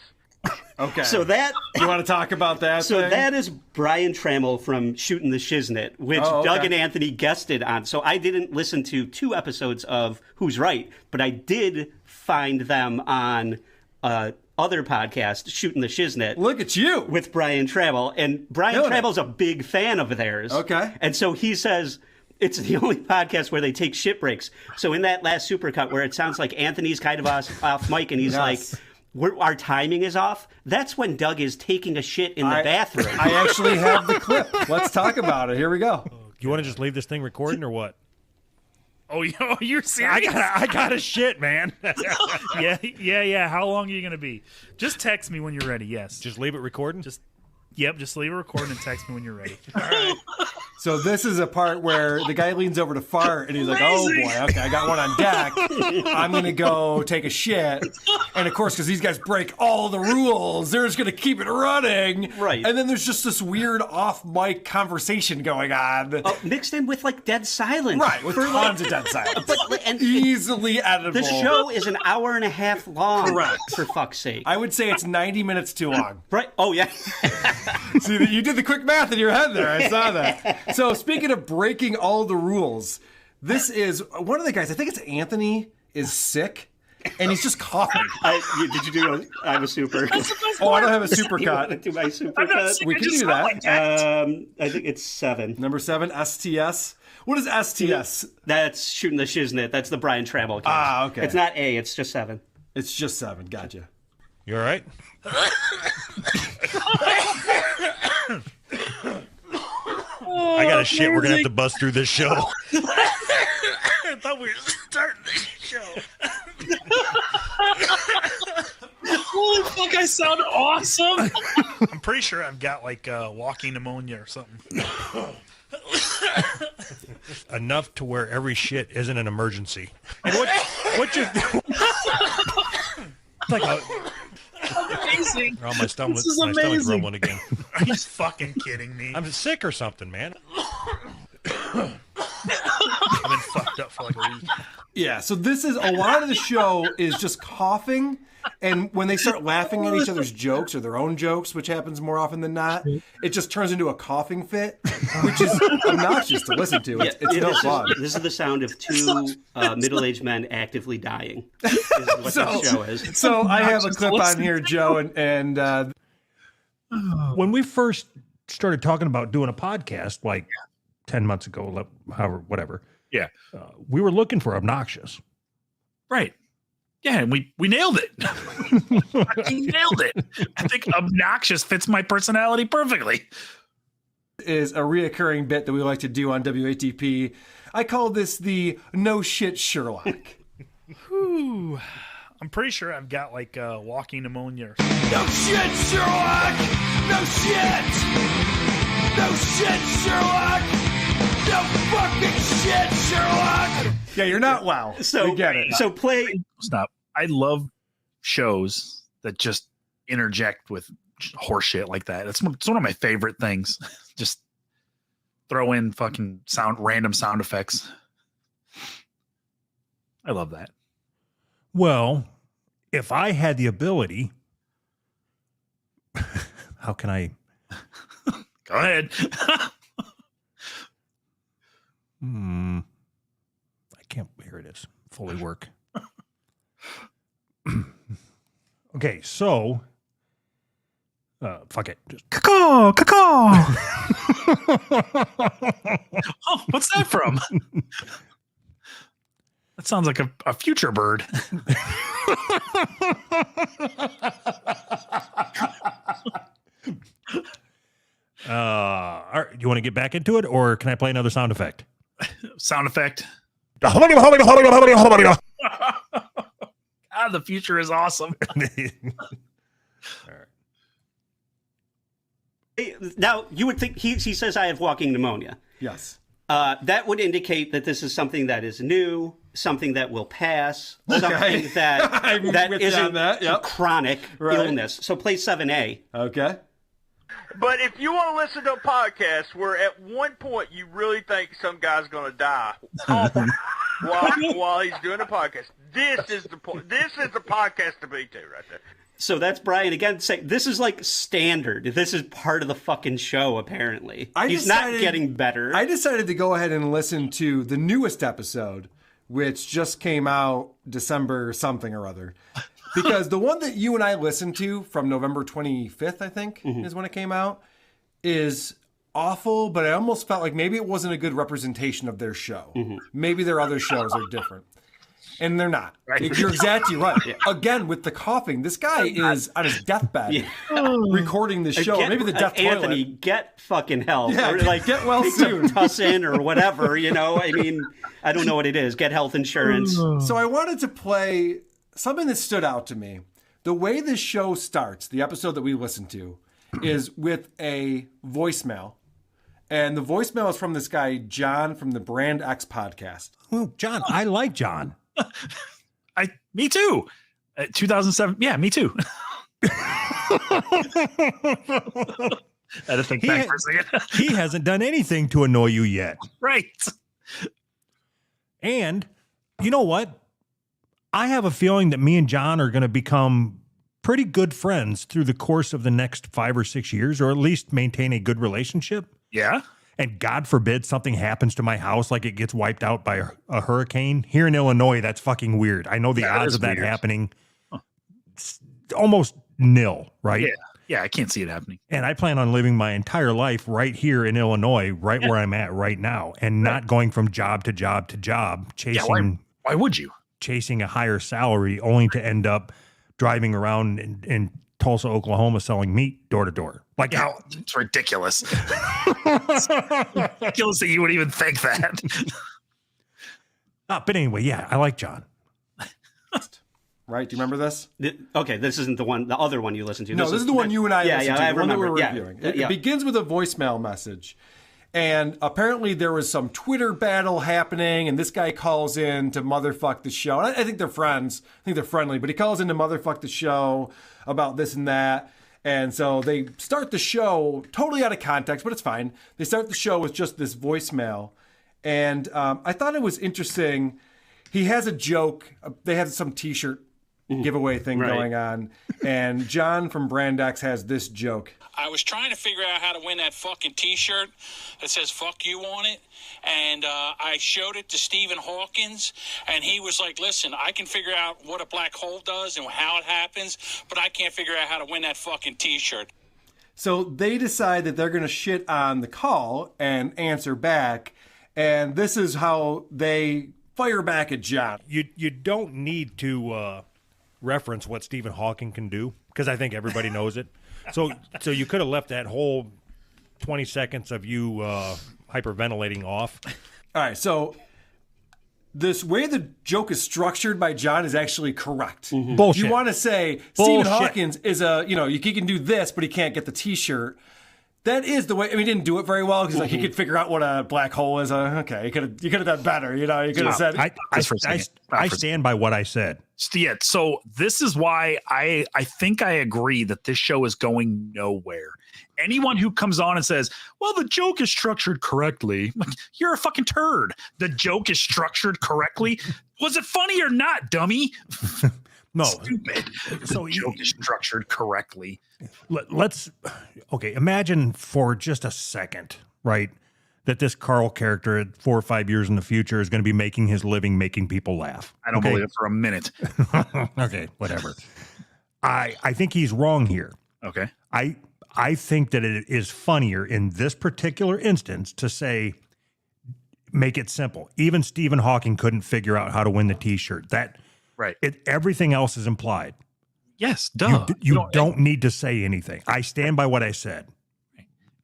Okay. So that You want to talk about that So thing? that is Brian Trammell from Shooting the Shiznit, which Oh, okay. Doug and Anthony guested on. So I didn't listen to 2 episodes of Who's Right, but I did find them on other podcast, Shooting the Shiznit. Look at you. With Brian Trammell. And Brian Killing it. Trammell's a big fan of theirs. Okay. And so he says it's the only podcast where they take shit breaks. So in that last supercut where it sounds like Anthony's kind of off mic and he's Yes. like, our timing is off, that's when Doug is taking a shit in the bathroom. I actually have the clip. Let's talk about it. Here we go. You want to just leave this thing recording or what? Oh, you're serious? I got a shit, man. Yeah. How long are you going to be? Just text me when you're ready. Yes. Just leave it recording? Just leave a recording and text me when you're ready. So this is a part where the guy leans over to fart and he's like, oh boy, okay, I got one on deck. I'm going to go take a shit. And of course, because these guys break all the rules, they're just going to keep it running. Right. And then there's just this weird off-mic conversation going on. Mixed in with like dead silence. Right, with tons of dead silence. And Easily editable. the show is an hour and a half long. Correct. For fuck's sake. I would say it's 90 minutes too long. Right. Oh, yeah. See, you did the quick math in your head there. I saw that. So speaking of breaking all the rules, this is one of the guys, I think it's Anthony, is sick, and he's just coughing. Did you do I have a super? Oh, I don't have a super You want to cut. do my super cut? We can do that. I think it's 7. Number 7, STS. What is STS? That's Shooting the Shiznit. That's the Brian Trammell cast. Ah, okay. It's not A, it's just 7. It's just 7. Gotcha. You all right? I got a shit. We're going to have to bust through this show. I thought we were starting the show. Holy fuck, I sound awesome. I'm pretty sure I've got like walking pneumonia or something. Enough to where every shit isn't an emergency. And what you like a, Amazing. oh, my stomach, This is my stomach's amazing. rumbling again. Are you fucking kidding me? I'm sick or something, man. I've been fucked up for like a week. Yeah, so this is a lot of the show is just coughing, and when they start laughing at each other's jokes or their own jokes, which happens more often than not, it just turns into a coughing fit, which is obnoxious to listen to. It's no fun. This is the sound of two middle-aged men actively dying. Is what this show is. So I have a clip on here, Joe, and When we first started talking about doing a podcast, like 10 months ago, however, whatever, Yeah. we were looking for obnoxious. Right. Yeah, and we nailed it. Fucking nailed it. I think obnoxious fits my personality perfectly. is a reoccurring bit that we like to do on WATP. I call this the no shit Sherlock. Whew. I'm pretty sure I've got like walking pneumonia. No shit, Sherlock! No shit! No shit, Sherlock! No fucking shit, Sherlock! Yeah, you're not wow. So we get it. So play. Stop. I love shows that just interject with horseshit like that. It's one of my favorite things. Just throw in fucking random sound effects. I love that. Well, if I had the ability, how can I? Go ahead. I can't. Here it is. Fully work. Okay, so fuck it. Just Caw, caw. Oh, what's that from? That sounds like a future bird. all right, you want to get back into it, or can I play another sound effect? Sound effect. Ah, the future is awesome. Now you would think he says I have walking pneumonia. Yes. That would indicate that this is something that is new, something that will pass, something that isn't chronic illness. So play 7A. Okay. But if you want to listen to a podcast where at one point you really think some guy's going to die while he's doing a podcast, this is the podcast to be to right there. So that's Brian again saying this is like standard. This is part of the fucking show, apparently. He's not getting better. I decided to go ahead and listen to the newest episode, which just came out December something or other. Because the one that you and I listened to from November 25th, I think, is when it came out, is awful, but I almost felt like maybe it wasn't a good representation of their show. Maybe their other shows are different. And they're not. Right. You're exactly right. Again, with the coughing, this guy is on his deathbed recording this show. Maybe the death Anthony, toilet. Get fucking help. Yeah, or like, get well take some soon. Tussin or whatever, you know? I mean, I don't know what it is. Get health insurance. So I wanted to play something that stood out to me. The way this show starts, the episode that we listened to, is with a voicemail. And the voicemail is from this guy, John, from the Brand X podcast. Well, John, I like John. Me too. 2007. Yeah, me too. I had to think back for a second. He hasn't done anything to annoy you yet. Right. And you know what? I have a feeling that me and John are going to become pretty good friends through the course of the next 5 or 6 years, or at least maintain a good relationship. Yeah. And God forbid something happens to my house, like it gets wiped out by a hurricane. Here in Illinois, that's fucking weird. I know the odds of that happening almost nil, right? Yeah, I can't see it happening. And I plan on living my entire life right here in Illinois, right where I'm at right now, and not going from job to job to job, chasing. Why would you? Chasing a higher salary, only to end up driving around in Tulsa, Oklahoma, selling meat door to door. Like, how it's ridiculous. It's ridiculous that you would even think that. But anyway, yeah, I like John. Right? Do you remember this? Okay, this isn't the other one you listened to. No, this is the one you and I listened to. I the one that remember. we're reviewing. It begins with a voicemail message. And apparently there was some Twitter battle happening, and this guy calls in to motherfuck the show. And I think they're friends. I think they're friendly, but he calls in to motherfuck the show about this and that. And so they start the show totally out of context, but it's fine. They start the show with just this voicemail. And I thought it was interesting. He has a joke. They have some T-shirt giveaway thing going on. And John from Brandex has this joke. I was trying to figure out how to win that fucking T-shirt that says "fuck you" on it, and I showed it to Stephen Hawkins, and he was like, "Listen, I can figure out what a black hole does and how it happens, but I can't figure out how to win that fucking T-shirt." So they decide that they're going to shit on the call and answer back, and this is how they fire back at John. You don't need to reference what Stephen Hawking can do, because I think everybody knows it. So you could have left that whole 20 seconds of you hyperventilating off. All right, so this way the joke is structured by John is actually correct. Bullshit. You want to say Stephen Hawkins is he can do this, but he can't get the T-shirt. That is the way. I mean, he didn't do it very well because he could figure out what a black hole is. Okay, you could have done better. You could have said. I stand by what I said. Yeah, so this is why I think I agree that this show is going nowhere. Anyone who comes on and says, well, the joke is structured correctly, like, you're a fucking turd. The joke is structured correctly. Was it funny or not, dummy? No. Stupid. So the joke is structured correctly. Let's imagine for just a second, right, that this Carl character 4 or 5 years in the future is going to be making his living making people laugh. I don't believe it for a minute. Okay, whatever. I think he's wrong here. Okay. I think that it is funnier in this particular instance to say, make it simple. Even Stephen Hawking couldn't figure out how to win the T-shirt. Right. Everything else is implied. Yes, duh. You don't need to say anything. I stand by what I said.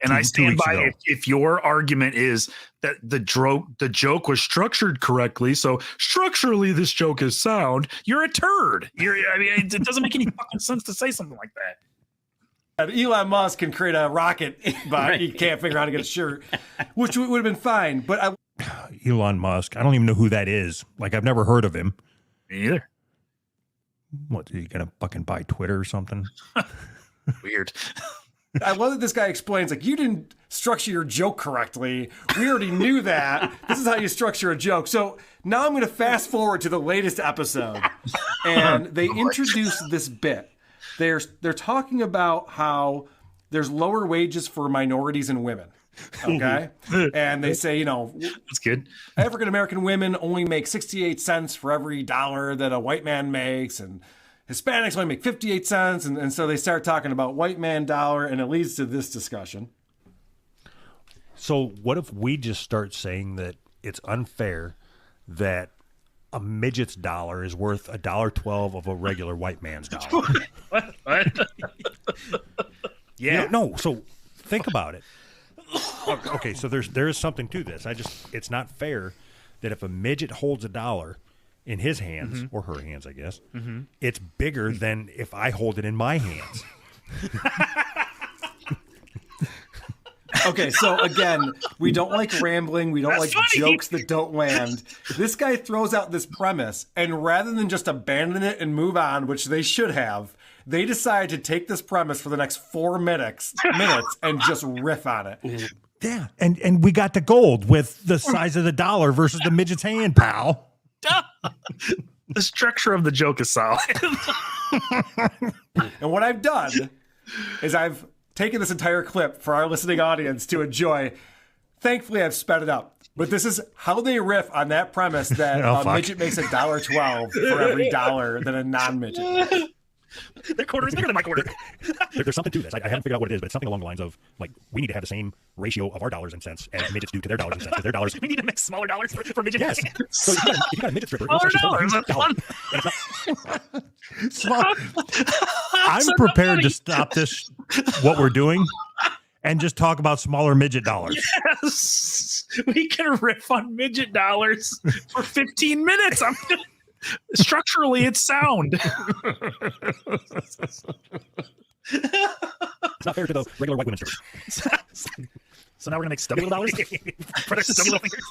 And I stand by if your argument is that the joke was structured correctly, so structurally this joke is sound, you're a turd. It doesn't make any fucking sense to say something like that. Elon Musk can create a rocket, but he can't figure out how to get a shirt, which would have been fine. But Elon Musk, I don't even know who that is. Like, I've never heard of him. Me either. What, are you going to fucking buy Twitter or something? Weird. I love that this guy explains, like, you didn't structure your joke correctly. We already knew that. This is how you structure a joke. So now I'm going to fast forward to the latest episode. And they introduce this bit. They're talking about how there's lower wages for minorities and women. Okay. And they say, that's good. African-American women only make 68 cents for every dollar that a white man makes. And Hispanics only make 58 cents. And so they start talking about white man dollar, and it leads to this discussion. So what if we just start saying that it's unfair that a midget's dollar is worth $1.12 of a regular white man's dollar? What? Yeah. No, so think about it. Okay, so there is something to this. It's not fair that if a midget holds a dollar in his hands, or her hands, I guess, it's bigger than if I hold it in my hands. Okay, so again, we don't like rambling. We don't like jokes that don't land. This guy throws out this premise, and rather than just abandon it and move on, which they should have, they decide to take this premise for the next 4 minutes and just riff on it. Yeah, and we got the gold with the size of the dollar versus the midget's hand, pal. The structure of the joke is solid. And what I've done is I've taken this entire clip for our listening audience to enjoy. Thankfully, I've sped it up. But this is how they riff on that premise that a midget makes $1.12 for every dollar than a non-midget. Their quarter is bigger than my quarter. There's something to this. I haven't figured out what it is, but it's something along the lines of, like, we need to have the same ratio of our dollars and cents as midgets do to their dollars and cents. Because their dollars. We need to make smaller dollars for midgets. Yes. So if you got a midget stripper, smaller dollars. I'm prepared to stop this, what we're doing, and just talk about smaller midget dollars. Yes. We can riff on midget dollars for 15 minutes. Structurally, it's sound. It's not fair to the regular white women strippers. So now we're gonna make stubby little dollars for their stubby little fingers.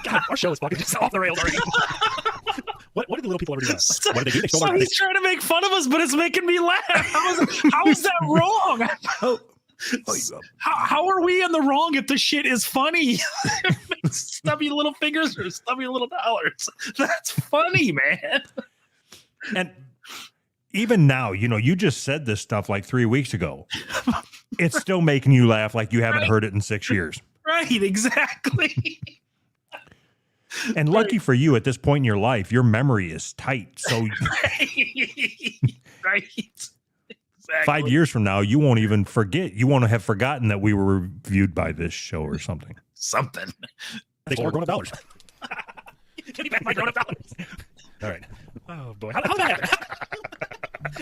God, our show is fucking just off the rails already. What did the little people ever do? What did they do? They stole our. He's trying to make fun of us, but it's making me laugh. How is that wrong? How are we in the wrong if the shit is funny? Stubby little fingers or stubby little dollars. That's funny, man. And even now, you just said this stuff like 3 weeks ago. It's still making you laugh like you haven't heard it in 6 years. Right, exactly. And lucky for you, at this point in your life, your memory is tight. So right. Exactly. 5 years from now, you won't even forget. You won't have forgotten that we were reviewed by this show or something. Something. They stole our grown-up dollars. Give me back my grown-up dollars. All right. Oh, boy. How did that happen?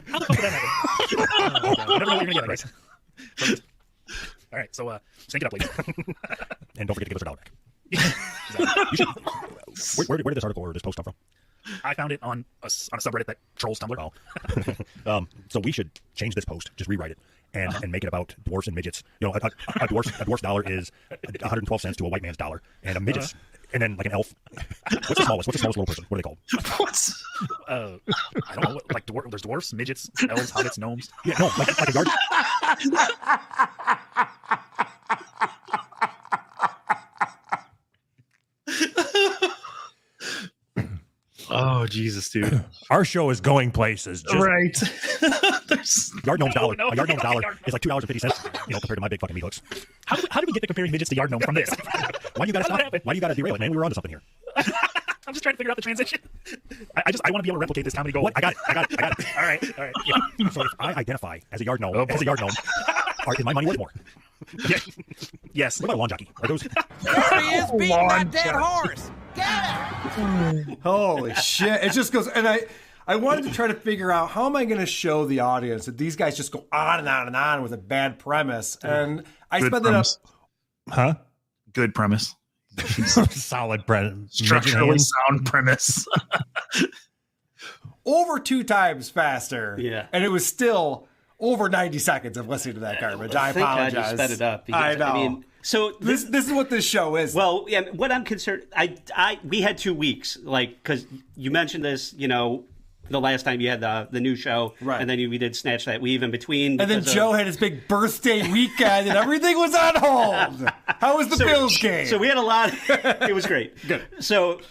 How the fuck did that happen? Oh, I never know what you're going to get, guys. All right, so sync it up, please. And don't forget to give us $1 back. Where did this article or this post come from? I found it on a subreddit that trolls Tumblr. Oh. So we should change this post, just rewrite it, and make it about dwarfs and midgets. A dwarf's dollar is 112 cents to a white man's dollar, and a midget's, and then like an elf. What's the smallest little person? What are they called? I don't know. Like there's dwarfs, midgets, elves, hobbits, gnomes. Yeah, no, like a yard. Oh, Jesus, dude. Our show is going places. Right. Yard gnome's dollar. A yard gnome's dollar is like $2.50, compared to my big fucking meat hooks. How did we get to comparing midgets to yard gnome from this? Why do you gotta stop? Why do you gotta derail it, man? We were onto something here. I'm just trying to figure out the transition. I want to be able to replicate this comedy gold. What? I got it. All right. Yeah. So if I identify as a yard gnome, is my money worth more? Yeah. Yes. What about a lawn jockey? Are those? There he is, beating that dead horse. Get him! Holy shit. It just goes, and I wanted to try to figure out how am I going to show the audience that these guys just go on and on and on with a bad premise. And I spent that up. Huh? Good premise. Solid premise. Structurally sound premise. Over 2 times faster. Yeah. And it was still over 90 seconds of listening to that garbage. I apologize. God you sped it up. I know. I mean, so this is what this show is. Well, yeah. What I'm concerned, we had 2 weeks, because you mentioned this, the last time you had the new show, right? And then we did Snatch that weave in between. And then Joe had his big birthday weekend, and everything was on hold. How was the Bills game? So we had a lot. It was great. Good. So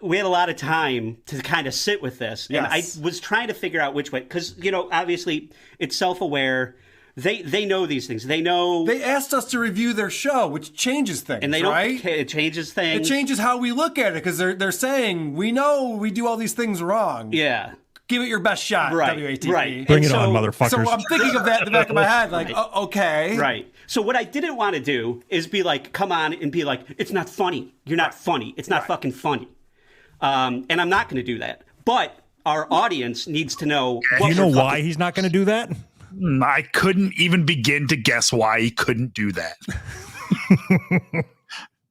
we had a lot of time to kind of sit with this, and I was trying to figure out which way, because obviously it's self-aware. They know these things. They know. They asked us to review their show, which changes things, and they right? don't. It changes things. It changes how we look at it, because they're saying we know we do all these things wrong. Yeah. Give it your best shot, right, WATP. Right. Bring it on, motherfuckers. So I'm thinking of that in the back of my head, like, right. Okay. Right. So what I didn't want to do is be like, come on and be like, it's not funny. You're not funny. It's not fucking funny. And I'm not going to do that. But our audience needs to know. Do you know why he's not going to do that? I couldn't even begin to guess why he couldn't do that.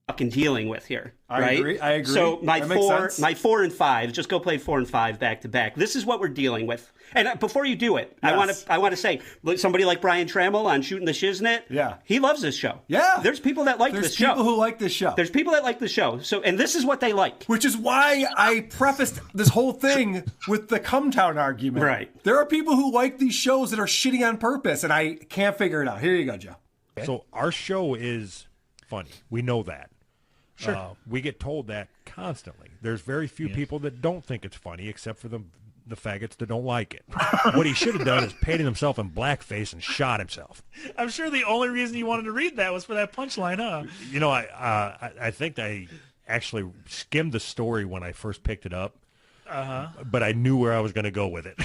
Fucking dealing with here. I agree. That So makes sense. my 4 and 5, just go play 4 and 5 back to back. This is what we're dealing with. And before you do it, Yes. I want to say, somebody like Brian Trammell on Shooting the Shiznit, yeah, he loves this show. Yeah, there's people that like this show. There's people who like this show. There's people that like the show. So, and this is what they like. Which is why I prefaced this whole thing with the Cumtown argument. Right. There are people who like these shows that are shitting on purpose, and I can't figure it out. Here you go, Joe. So our show is funny. We know that. Sure. We get told that constantly. There's very few people that don't think it's funny, except for the faggots that don't like it. What he should have done is painted himself in blackface and shot himself. I'm sure the only reason you wanted to read that was for that punchline, huh? I think I actually skimmed the story when I first picked it up, but I knew where I was going to go with it.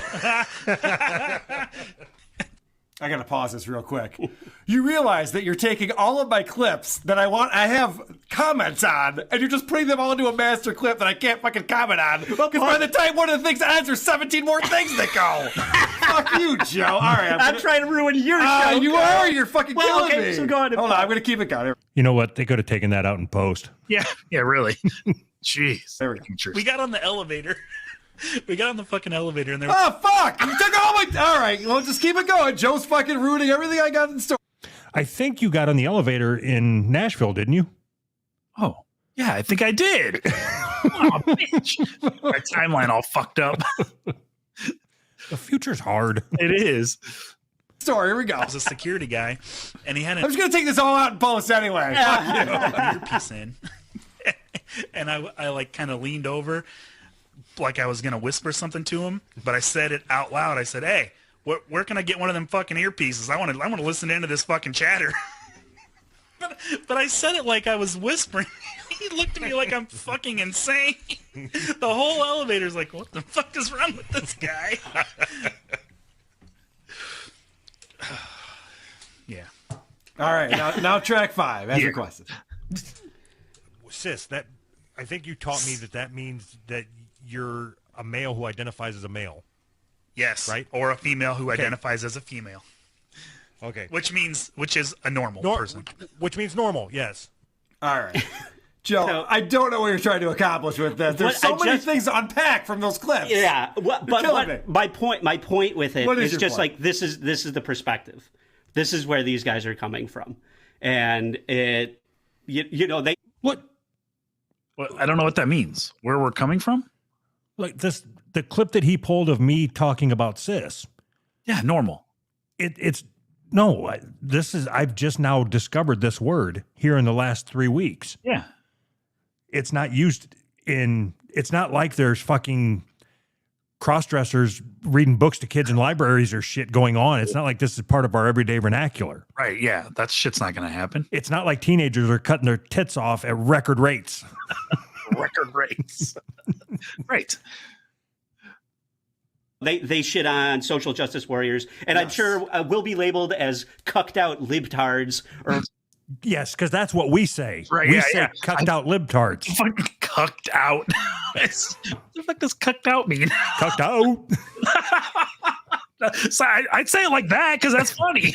I got to pause this real quick. You realize that you're taking all of my clips that I have comments on, and you're just putting them all into a master clip that I can't fucking comment on. Because by the time one of the things ends, there's 17 more things that go. Fuck you, Joe. All right. I'm trying to ruin your show. You are. You're fucking killing me. So go ahead. Hold on. I'm going to keep it going. You know what? They could have taken that out in post. Yeah, really. Jeez. There we go. We got on the elevator. We got on the fucking elevator and there. Oh, fuck. You took all my. All right. Well, just keep it going. Joe's fucking ruining everything I got in store. I think you got on the elevator in Nashville, didn't you? Oh, yeah, I think I did. Oh, bitch. My timeline all fucked up. The future's hard. It is. Story, here we go. I was a security guy, and he had I'm just going to take this all out and post anyway. an earpiece in. And I like kind of leaned over like I was going to whisper something to him, but I said it out loud. I said, hey, where can I get one of them fucking earpieces? I want to listen into this fucking chatter. But I said it like I was whispering. He looked at me like I'm fucking insane. The whole elevator's like, what the fuck is wrong with this guy? Yeah. All right, now track 5, as requested. Sis, I think you taught me that means that you're a male who identifies as a male. Yes. Right? Or a female who identifies as a female. Okay. Which is a normal person. Which means normal, yes. All right. Joe, I don't know what you're trying to accomplish with this. There's so many things to unpack from those clips. Yeah, but my point with it is just like this is the perspective. This is where these guys are coming from, and they what? Well, I don't know what that means. Where we're coming from? Like the clip that he pulled of me talking about cis. Yeah, normal. I've just now discovered this word here in the last 3 weeks. Yeah. It's not used it's not like there's fucking cross-dressers reading books to kids in libraries or shit going on. It's not like this is part of our everyday vernacular. Right, yeah. That shit's not going to happen. It's not like teenagers are cutting their tits off at record rates. Record rates. Right. They shit on social justice warriors, and I'm sure we'll be labeled as cucked out libtards or... Yes, because that's what we say. Right, we say cucked out libtards. Fucking cucked out. What the fuck does cucked out mean? Cucked out. So I'd say it like that because that's funny.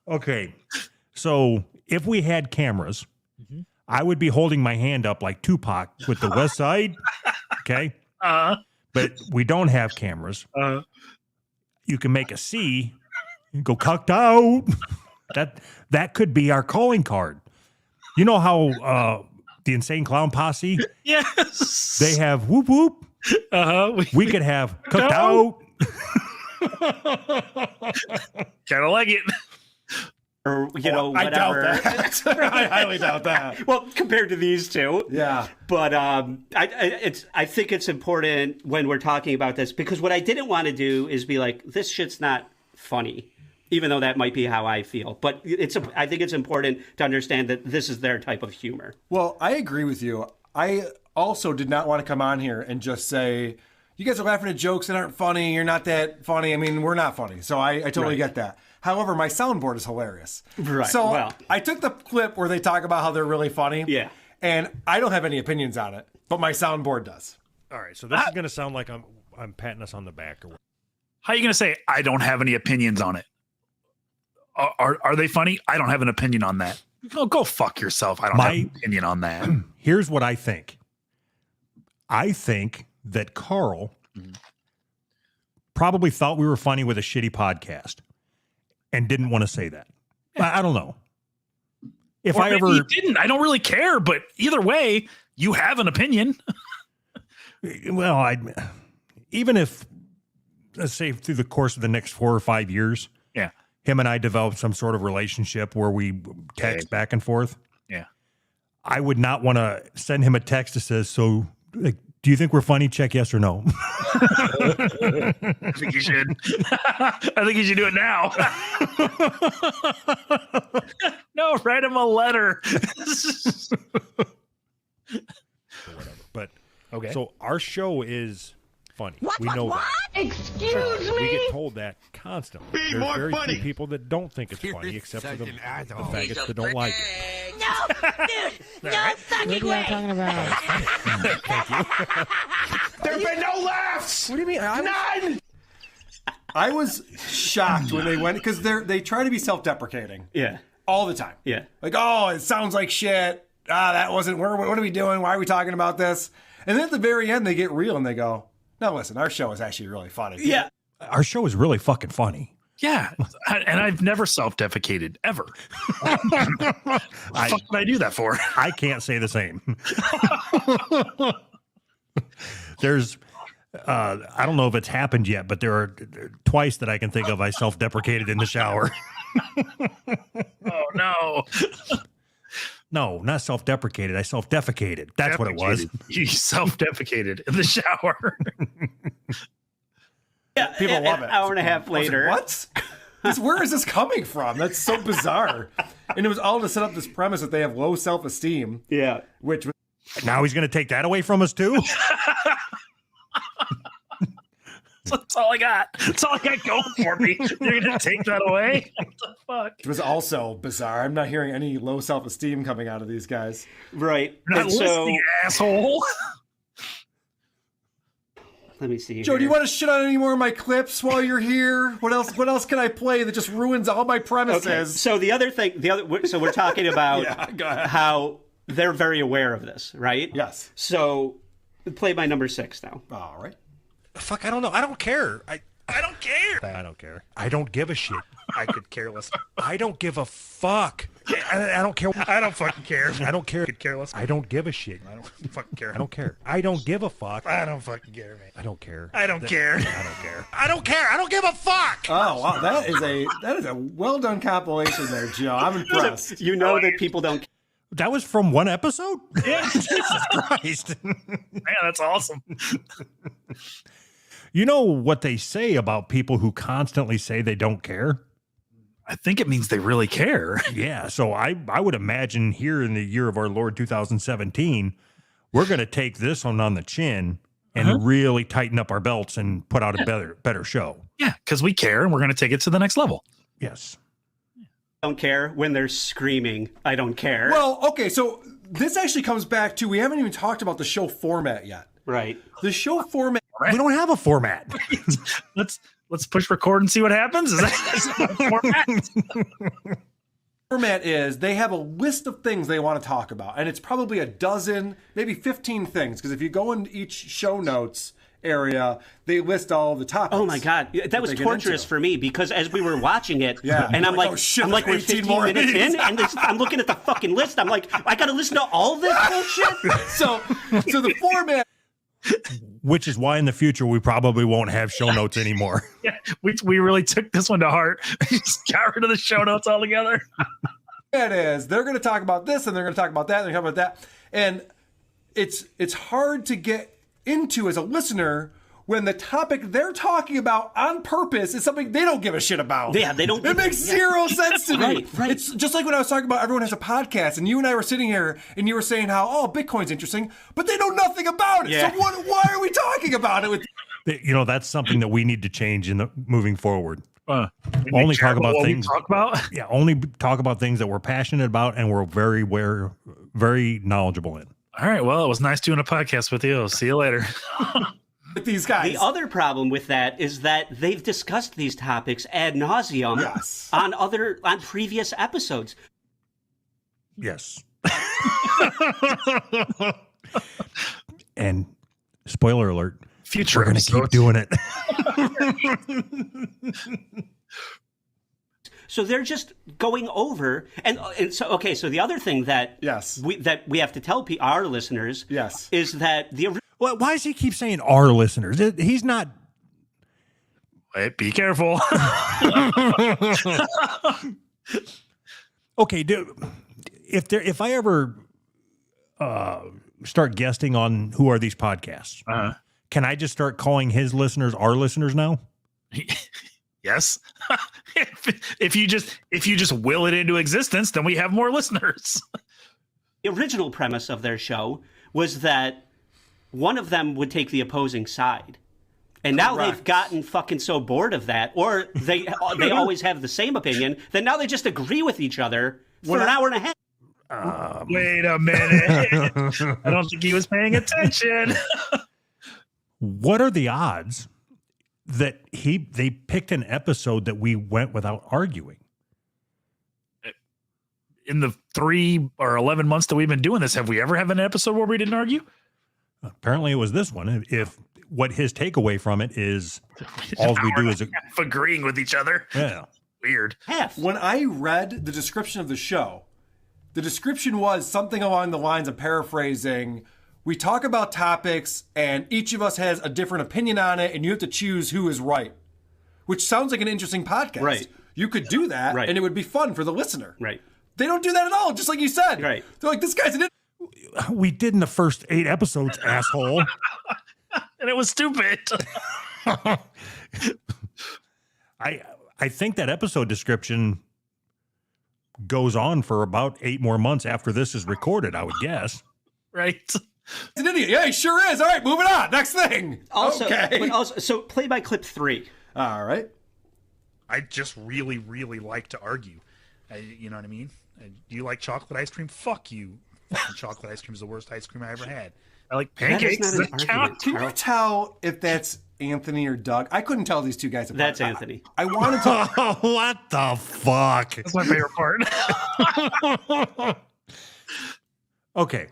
Okay. So if we had cameras, I would be holding my hand up like Tupac with the West Side. Okay. But we don't have cameras. You can make a C and go cucked out. That could be our calling card. You know how the Insane Clown Posse? Yes. They have whoop whoop. We could have cooked out. Kind of like it. Or, whatever. I doubt that. I highly doubt that. Well, compared to these two. Yeah. But I think it's important when we're talking about this, because what I didn't want to do is be like, this shit's not funny, even though that might be how I feel. But I think it's important to understand that this is their type of humor. Well, I agree with you. I also did not want to come on here and just say, you guys are laughing at jokes that aren't funny. You're not that funny. I mean, we're not funny. So I totally get that. However, my soundboard is hilarious. Right. So I took the clip where they talk about how they're really funny. Yeah. And I don't have any opinions on it, but my soundboard does. All right. So this is going to sound like I'm patting us on the back. How are you going to say, I don't have any opinions on it? Are they funny? I don't have an opinion on that. Go fuck yourself. I don't have an opinion on that. Here's what I think. I think that Carl probably thought we were funny with a shitty podcast and didn't want to say that. I don't know. If or I maybe ever you didn't, I don't really care. But either way, you have an opinion. Well, even if, let's say, through the course of the next 4 or 5 years, him and I developed some sort of relationship where we text back and forth. Yeah, I would not want to send him a text that says, "So, like, do you think we're funny? Check yes or no." I think you should. I think you should do it now. No, write him a letter. Whatever. But okay. So our show is funny. What? We know that. Excuse me? We get told that constantly. Be There's more very funny. few people that don't think it's funny, except for the faggots that don't like it. No, dude, no fucking way. Talking about? Thank you. There have been no laughs. What do you mean? None. I was shocked when they went, because they try to be self-deprecating. Yeah. All the time. Yeah. Like, oh, it sounds like shit. That wasn't, what are we doing? Why are we talking about this? And then at the very end, they get real and they go, no, listen, our show is actually really funny. Yeah. Our show is really fucking funny. Yeah, and I've never self-defecated ever. What the fuck did I do that for? I can't say the same. There's, I don't know if it's happened yet, but there are twice that I can think of I self-deprecated in the shower. Oh, no. No, not self-deprecated. I self-defecated. That's what it was. You self-defecated in the shower. Yeah, People love it. An hour and a half later. What? Where is this coming from? That's so bizarre. And it was all to set up this premise that they have low self-esteem. Yeah. Which Now he's going to take that away from us too? That's all I got. That's all I got going for me. You're going to take that away? What the fuck? was also bizarre. I'm not hearing any low self-esteem coming out of these guys. Right. You're not listening, asshole. Let me see. Joe, do you want to shit on any more of my clips while you're here? What else can I play that just ruins all my premises? Okay. So the other thing, so we're talking about Yeah, how they're very aware of this, right? Yes. So play my number 6 now. All right. Fuck, I don't know. I don't care. I don't care. I don't care. I don't give a shit. I could care less. I don't give a fuck. I don't care. I don't fucking care. I don't care. Could care less. I don't give a shit. I don't fucking care. I don't care. I don't give a fuck. I don't fucking care, man. I don't care. I don't care. I don't care. I don't care. I don't give a fuck. Oh, wow. That is a well done compilation there, Joe. I'm impressed. You know that people don't. That was from one episode? Yeah. Jesus Christ. Man, that's awesome. You know what they say about people who constantly say they don't care? I think it means they really care. Yeah, so I would imagine here in the year of our Lord 2017, we're going to take this one on the chin and really tighten up our belts and put out a better show. Yeah, because we care and we're going to take it to the next level. Yes. Don't care when they're screaming. I don't care. Well, okay, so this actually comes back to, we haven't even talked about the show format yet. Right. The show format. We don't have a format. Let's push record and see what happens. Is that format? Format is they have a list of things they want to talk about, and it's probably a dozen, maybe 15 things, because if you go in each show notes area, they list all the topics. Oh my God, that was torturous for me because as we were watching it, and I'm like, oh shit, I'm like, we're 18 15 more minutes minutes. in, and I'm looking at the fucking list. I'm like, I got to listen to all this bullshit. So the format. Which is why in the future we probably won't have show notes anymore. Yeah, we really took this one to heart. Just got rid of the show notes altogether. It is. They're going to talk about this, and they're going to talk about that, and they're going to talk about that, and it's hard to get into as a listener when the topic they're talking about on purpose is something they don't give a shit about. Yeah, they don't. It makes zero sense to me. Right. It's just like when I was talking about everyone has a podcast, and you and I were sitting here, and you were saying how, Bitcoin's interesting, but they know nothing about it. Yeah. So why are we talking about it? You know, that's something that we need to change in the moving forward. Only talk about what things. we talk about. Yeah, only talk about things that we're passionate about and we're very knowledgeable in. All right. Well, it was nice doing a podcast with you. See you later. With these guys. The other problem with that is that they've discussed these topics ad nauseum on previous episodes. Yes. And spoiler alert, Future we're going to keep episodes. doing it. So they're just going over, and so okay. So the other thing that we have to tell our listeners is that Well, why does he keep saying our listeners? He's not. Wait, be careful. Okay, if I ever start guesting on who are these podcasts, can I just start calling his listeners our listeners now? Yes. if you just will it into existence, then we have more listeners. the original premise of their show was that one of them would take the opposing side. And now they've gotten fucking so bored of that, or they always have the same opinion, that now they just agree with each other for an hour and a half. Wait a minute. I don't think he was paying attention. What are the odds that they picked an episode that we went without arguing? In the 3 or 11 months that we've been doing this, have we ever had an episode where we didn't argue? Apparently it was this one. If what his takeaway from it is all we do is agreeing with each other. Yeah. Weird. When I read the description of the show, the description was something along the lines of paraphrasing. We talk about topics and each of us has a different opinion on it and you have to choose who is right, which sounds like an interesting podcast. Right. You could do that Right. and it would be fun for the listener. Right. They don't do that at all, just like you said. Right. They're like, this guy's an we did in the first 8 episodes, asshole. And it was stupid. I think that episode description goes on for about 8 more months after this is recorded, I would guess. Right. an idiot. Yeah, he sure is. All right, moving on. Next thing. Also, okay. but also, so play by clip 3. All right. I just really, really like to argue. You know what I mean? Do you like chocolate ice cream? Fuck you. Fucking chocolate ice cream is the worst ice cream I ever had. I like That is pancakes. not an argument, Can you Carl. tell if that's Anthony or Doug? I couldn't tell these two guys apart. That's Anthony. I wanted to. What the fuck? That's my favorite part. Okay.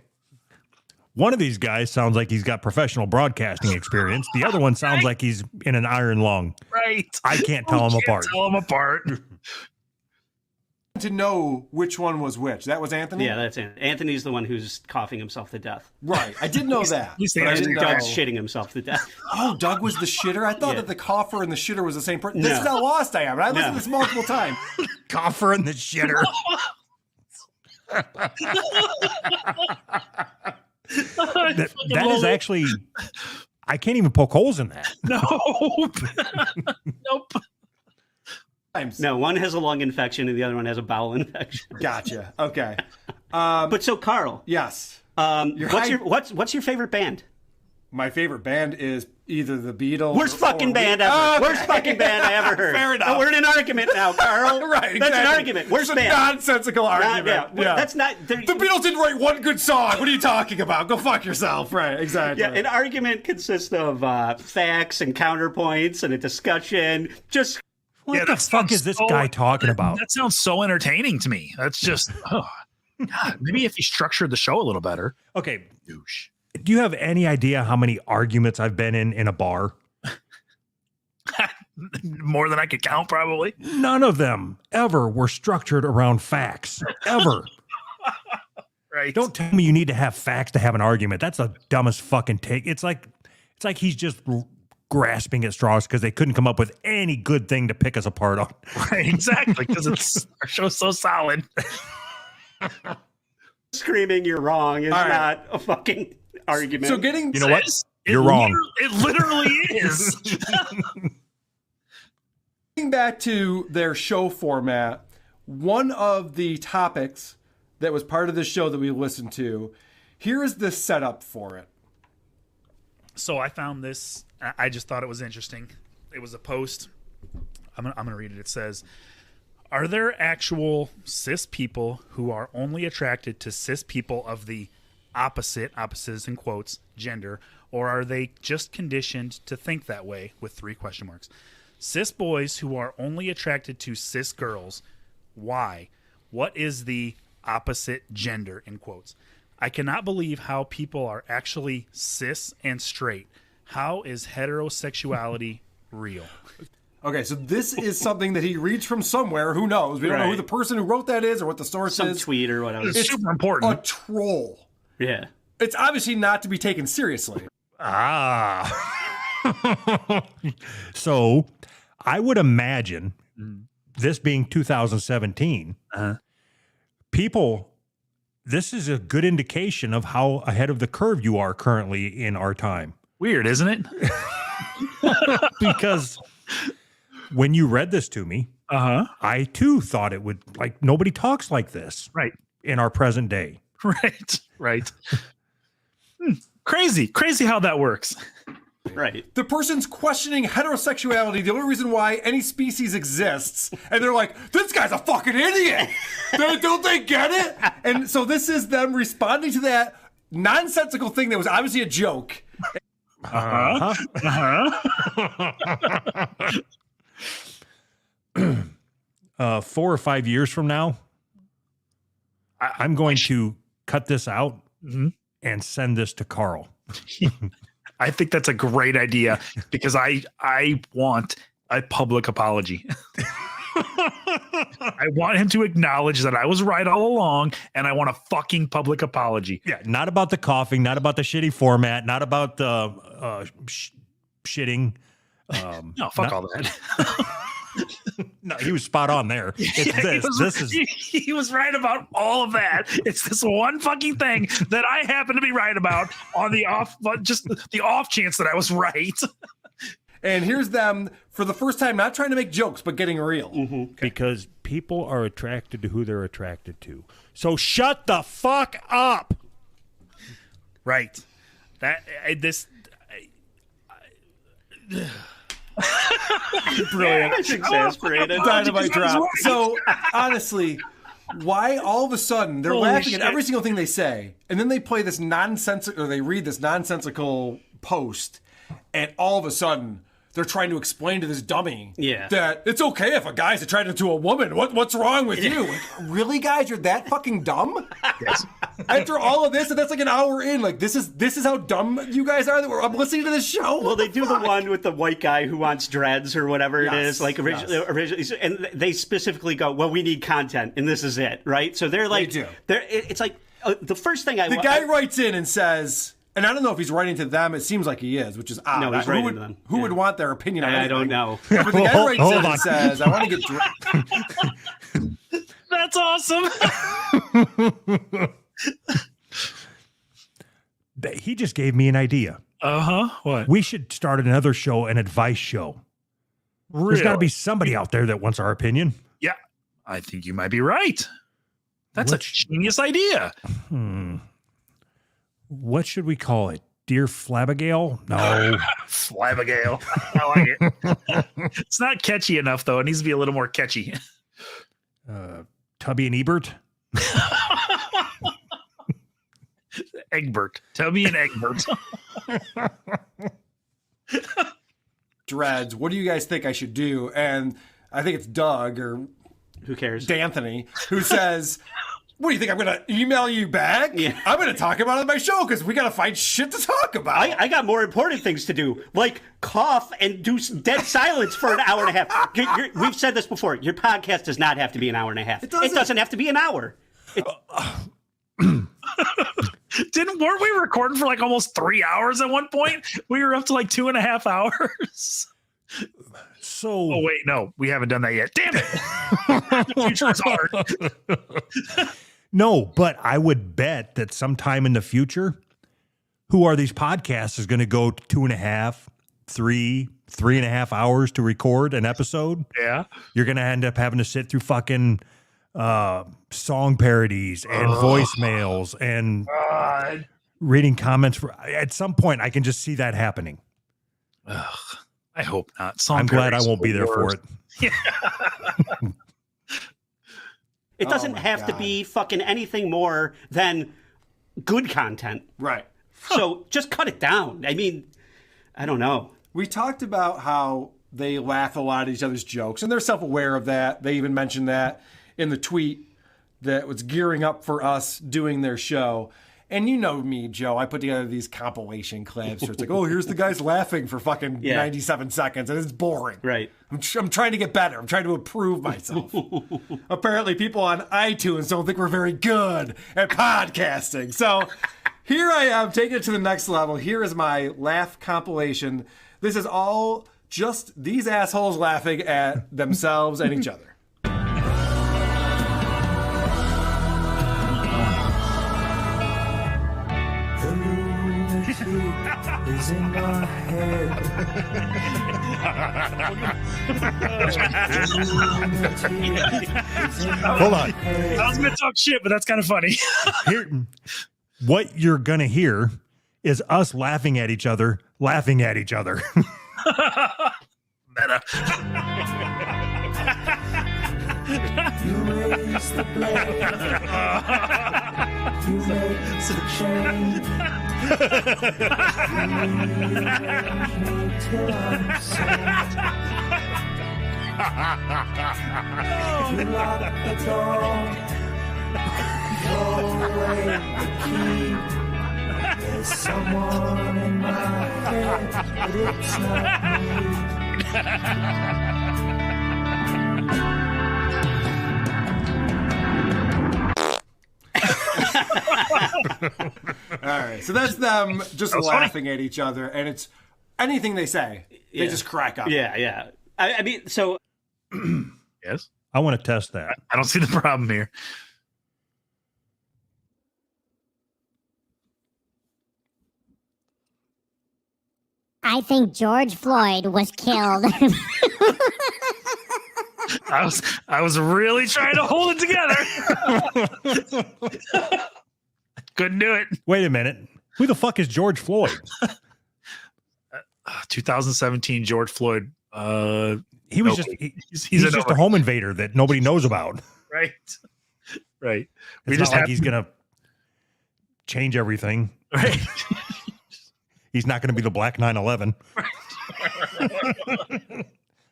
One of these guys sounds like he's got professional broadcasting experience. The other one sounds like he's in an iron lung. Right. I can't tell them apart. Tell them apart. To know which one was which. That was Anthony? Yeah, that's Anthony. Anthony's the one who's coughing himself to death. Right. I did know that. he's the but I Anthony didn't know. Doug's shitting himself to death. Oh, Doug was the shitter? I thought Yeah. that the cougher and the shitter was the same person. This No. is how lost I am. I listened No. to this multiple times. Cougher and the shitter. That is actually, I can't even poke holes in that. Nope. Nope. No, one has a lung infection and the other one has a bowel infection. Gotcha. Okay. But so, Carl, Yes. what's your favorite band? My favorite band is either the Beatles. Worst fucking band ever. Oh, okay. Worst fucking band I ever heard. Fair enough. Oh, we're in an argument now, Carl. Right. That's exactly. an argument. Worst It's a band. nonsensical argument. Yeah. That's not. The Beatles didn't write one good song. What are you talking about? Go fuck yourself. Right. Exactly. Yeah, an argument consists of facts and counterpoints and a discussion. Just What Yeah, the that fuck sounds is this so- guy talking about? That sounds so entertaining to me. That's just, oh, God, maybe if you structured the show a little better. Okay. Douche. Do you have any idea how many arguments I've been in a bar? More than I could count, probably. None of them ever were structured around facts. Ever. Right. Don't tell me you need to have facts to have an argument. That's the dumbest fucking take. It's like he's just grasping at straws because they couldn't come up with any good thing to pick us apart on. Right, exactly, because our show's so solid. screaming you're wrong is All right. not a fucking argument. So getting You know what? It You're wrong. It literally is. Getting back to their show format, one of the topics that was part of the show that we listened to, here is the setup for it. So I found this. I just thought it was interesting. It was a post. I'm gonna read it. It says, "Are there actual cis people who are only attracted to cis people of the opposites in quotes, gender, or are they just conditioned to think that way?" With 3 question marks. Cis boys who are only attracted to cis girls. Why? What is the opposite gender in quotes? I cannot believe how people are actually cis and straight. How is heterosexuality real? Okay, so this is something that he reads from somewhere. Who knows? We don't know who Right. the person who wrote that is or what the source Some is. tweet or whatever. It's super important. A troll. Yeah. It's obviously not to be taken seriously. Ah. So I would imagine, this being 2017, people, this is a good indication of how ahead of the curve you are currently in our time. Weird, isn't it? Because when you read this to me, I too thought it would, like, nobody talks like this Right. in our present day. Right. Crazy how that works. Right. The person's questioning heterosexuality, the only reason why any species exists, and they're like, this guy's a fucking idiot. Don't they get it? And so this is them responding to that nonsensical thing that was obviously a joke. 4 or 5 years from now, I'm going to cut this out and send this to Carl. I think that's a great idea because I want a public apology. I want him to acknowledge that I was right all along, and I want a fucking public apology. Yeah, not about the coughing, not about the shitty format, not about the shitting. No, fuck all that. No, he was spot on there. He was right about all of that. It's this one fucking thing that I happen to be right about on the off chance that I was right. And here's them for the first time, not trying to make jokes, but getting real. Mm-hmm. Okay. Because people are attracted to who they're attracted to. So shut the fuck up. Right. Brilliant. Exasperated. Dynamite drop. So honestly, why all of a sudden they're laughing at every single thing they say, and then they play this nonsensical, or they read this nonsensical post, and all of a sudden they're trying to explain to this dummy that it's okay if a guy's attracted to a woman. What's wrong with you? Like, really, guys? You're that fucking dumb? Yes. After all of this, and that's like an hour in. Like, this is how dumb you guys are. I'm listening to this show. Well, they do the one with the white guy who wants dreads or whatever it is. Like originally, and they specifically go, "Well, we need content, and this is it, right?" So they're like, it's like the first thing the guy writes in and says. And I don't know if he's writing to them. It seems like he is, which is odd. No, he's writing to them. Who would want their opinion on anything? I don't know. But the guy writes in and says, I want to get... That's awesome. He just gave me an idea. Uh-huh. What? We should start another show, an advice show. Really? There's got to be somebody out there that wants our opinion. Yeah, I think you might be right. That's a genius idea. What should we call it? Dear Flabbergale? No. Flabbergale. I like it. It's not catchy enough, though. It needs to be a little more catchy. Tubby and Ebert? Egbert. Tubby and Egbert. Dreads. What do you guys think I should do? And I think it's Doug, or who cares? D'Anthony, who says... What do you think? I'm going to email you back? Yeah. I'm going to talk about it on my show because we got to find shit to talk about. I got more important things to do, like cough and do dead silence for an hour and a half. We've said this before. Your podcast does not have to be an hour and a half. It doesn't have to be an hour. Weren't we recording for like almost 3 hours at one point? We were up to like 2.5 hours. So, oh wait, no, we haven't done that yet. Damn it! The future is hard. No, but I would bet that sometime in the future, Who Are These Podcasts is going to go 2.5, 3.5 hours to record an episode. Yeah, you're going to end up having to sit through fucking song parodies and voicemails and reading comments. At some point, I can just see that happening. Ugh. I hope not. I'm glad I won't be there for it. Yeah. It doesn't have to be fucking anything more than good content. Right. So just cut it down. I mean, I don't know. We talked about how they laugh a lot at each other's jokes, and they're self-aware of that. They even mentioned that in the tweet that was gearing up for us doing their show. And you know me, Joe, I put together these compilation clips where it's like, oh, here's the guys laughing for fucking 97 seconds, and it's boring. Right. I'm trying to get better. I'm trying to improve myself. Apparently, people on iTunes don't think we're very good at podcasting. So here I am, taking it to the next level. Here is my laugh compilation. This is all just these assholes laughing at themselves and each other. Is in my head. Hold on. I was going to talk shit, but that's kind of funny. What you're going to hear is us laughing at each other. Meta. You raise the blade. You make the change. You till I'm sad. You lock the door. Throw away the key. There's someone in my head, but it's not me. All right, so that's them just laughing at each other, and it's anything they say, they just crack up. Yeah. I mean, so Yes. I want to test that. I don't see the problem here. I think George Floyd was killed. I was really trying to hold it together. Couldn't do it. Wait a minute. Who the fuck is George Floyd? 2017 George Floyd. He was nobody. he's just a home invader that nobody knows about. Right. Right. It's not like he's gonna change everything. Right. He's not going to be the Black 9/11.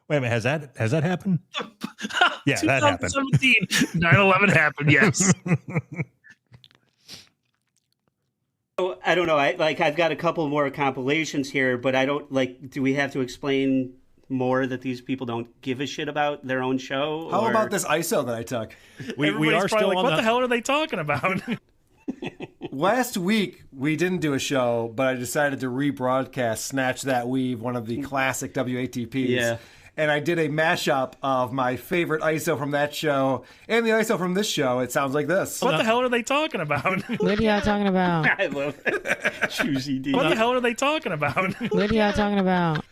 Wait a minute, has that happened? Yeah, that happened. 2017 9/11 happened. Yes. So, I don't know. I've got a couple more compilations here, but I don't do we have to explain more that these people don't give a shit about their own show? How about this ISO that I took? We are still like, on what the hell are they talking about? Last week, we didn't do a show, but I decided to rebroadcast Snatch That Weave, one of the classic WATPs. Yeah. And I did a mashup of my favorite ISO from that show and the ISO from this show. It sounds like this. What the hell are they talking about? What are y'all talking about? I love it. Choosy D. What the hell are they talking about? What are y'all talking about?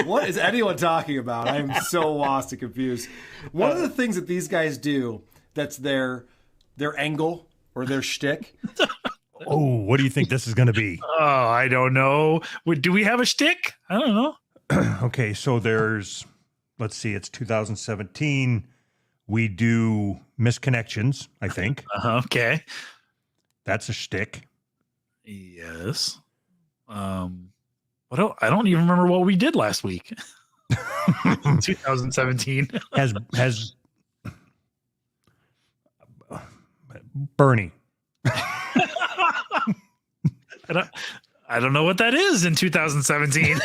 What is anyone talking about? I am so lost and confused. One of the things that these guys do that's their angle or their shtick. Oh, what do you think this is going to be? Oh, I don't know. Do we have a shtick? I don't know. Okay, so let's see, it's 2017. We do misconnections, I think. Okay. That's a shtick. Yes. I don't even remember what we did last week. 2017 has Bernie. I don't know what that is in 2017.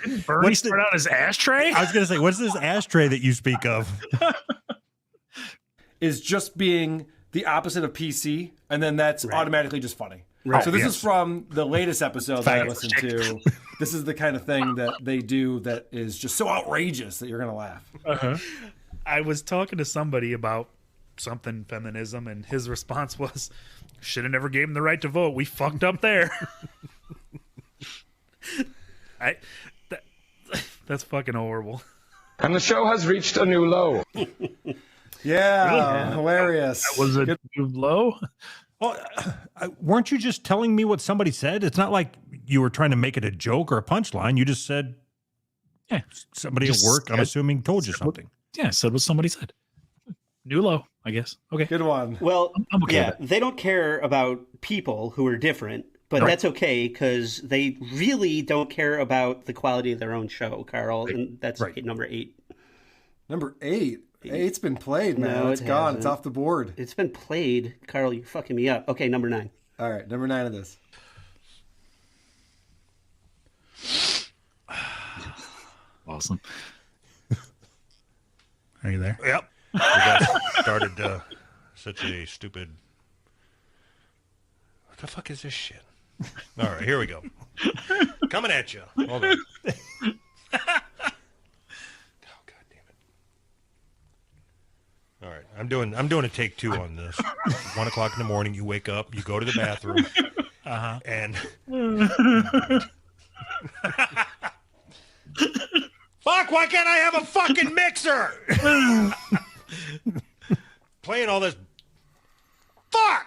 Didn't Bernie start out as ashtray? I was going to say, what's this ashtray that you speak of? Is just being the opposite of PC, and then that's automatically just funny. Right. So this is from the latest episode that I listened to. This is the kind of thing that they do that is just so outrageous that you're going to laugh. I was talking to somebody about something feminism, and his response was, should have never gave him the right to vote. We fucked up there. That's fucking horrible. And the show has reached a new low. Yeah, hilarious. That was a new low. Well, weren't you just telling me what somebody said? It's not like you were trying to make it a joke or a punchline. You just said, Yeah, somebody at work, I'm assuming, told you something. Yeah, said what somebody said. New low, I guess. Okay. Good one. Well, I'm okay yeah, with it. they don't care about people who are different, but that's okay because they really don't care about the quality of their own show, Carl. Right. And that's number 8. Number 8. 8's been played, man. No, It's it gone. hasn't. It's off the board. It's been played. Carl, you're fucking me up. Okay, number 9. All right, number 9 of this. Awesome. Are you there? Yep. We got started such a stupid... What the fuck is this shit? All right, here we go. Coming at you. Hold on. Oh, God damn it. All right, I'm doing a take 2 on this. 1 o'clock in the morning, you wake up, you go to the bathroom, and... Fuck, why can't I have a fucking mixer? Playing all this. Fuck!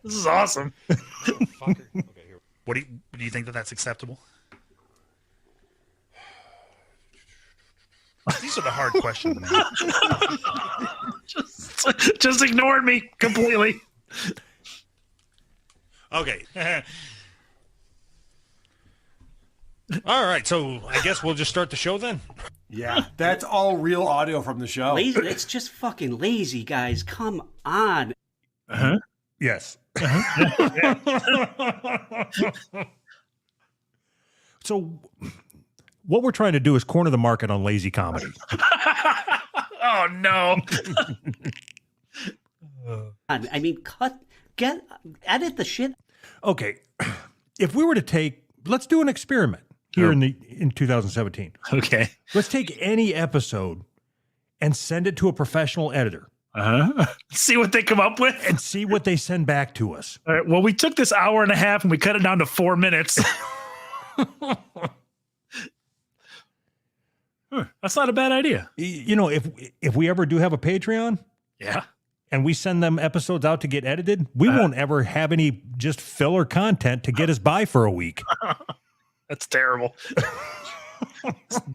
This is awesome. Fucker. Okay, here. What do you think that's acceptable? These are the hard questions, man. Just ignored me completely. Okay. All right, so I guess we'll just start the show then. Yeah, that's all real audio from the show. Lazy. It's just fucking lazy, guys. Come on. Uh-huh. Yes. So what we're trying to do is corner the market on lazy comedy. Oh, no. I mean, edit the shit. Okay. If we were to let's do an experiment here in 2017. Okay. Let's take any episode and send it to a professional editor. See what they come up with and see what they send back to us. All right. Well, we took this hour and a half and we cut it down to 4 minutes. That's not a bad idea. You know, if we ever do have a Patreon, yeah, and we send them episodes out to get edited, we won't ever have any just filler content to get us by for a week. That's terrible.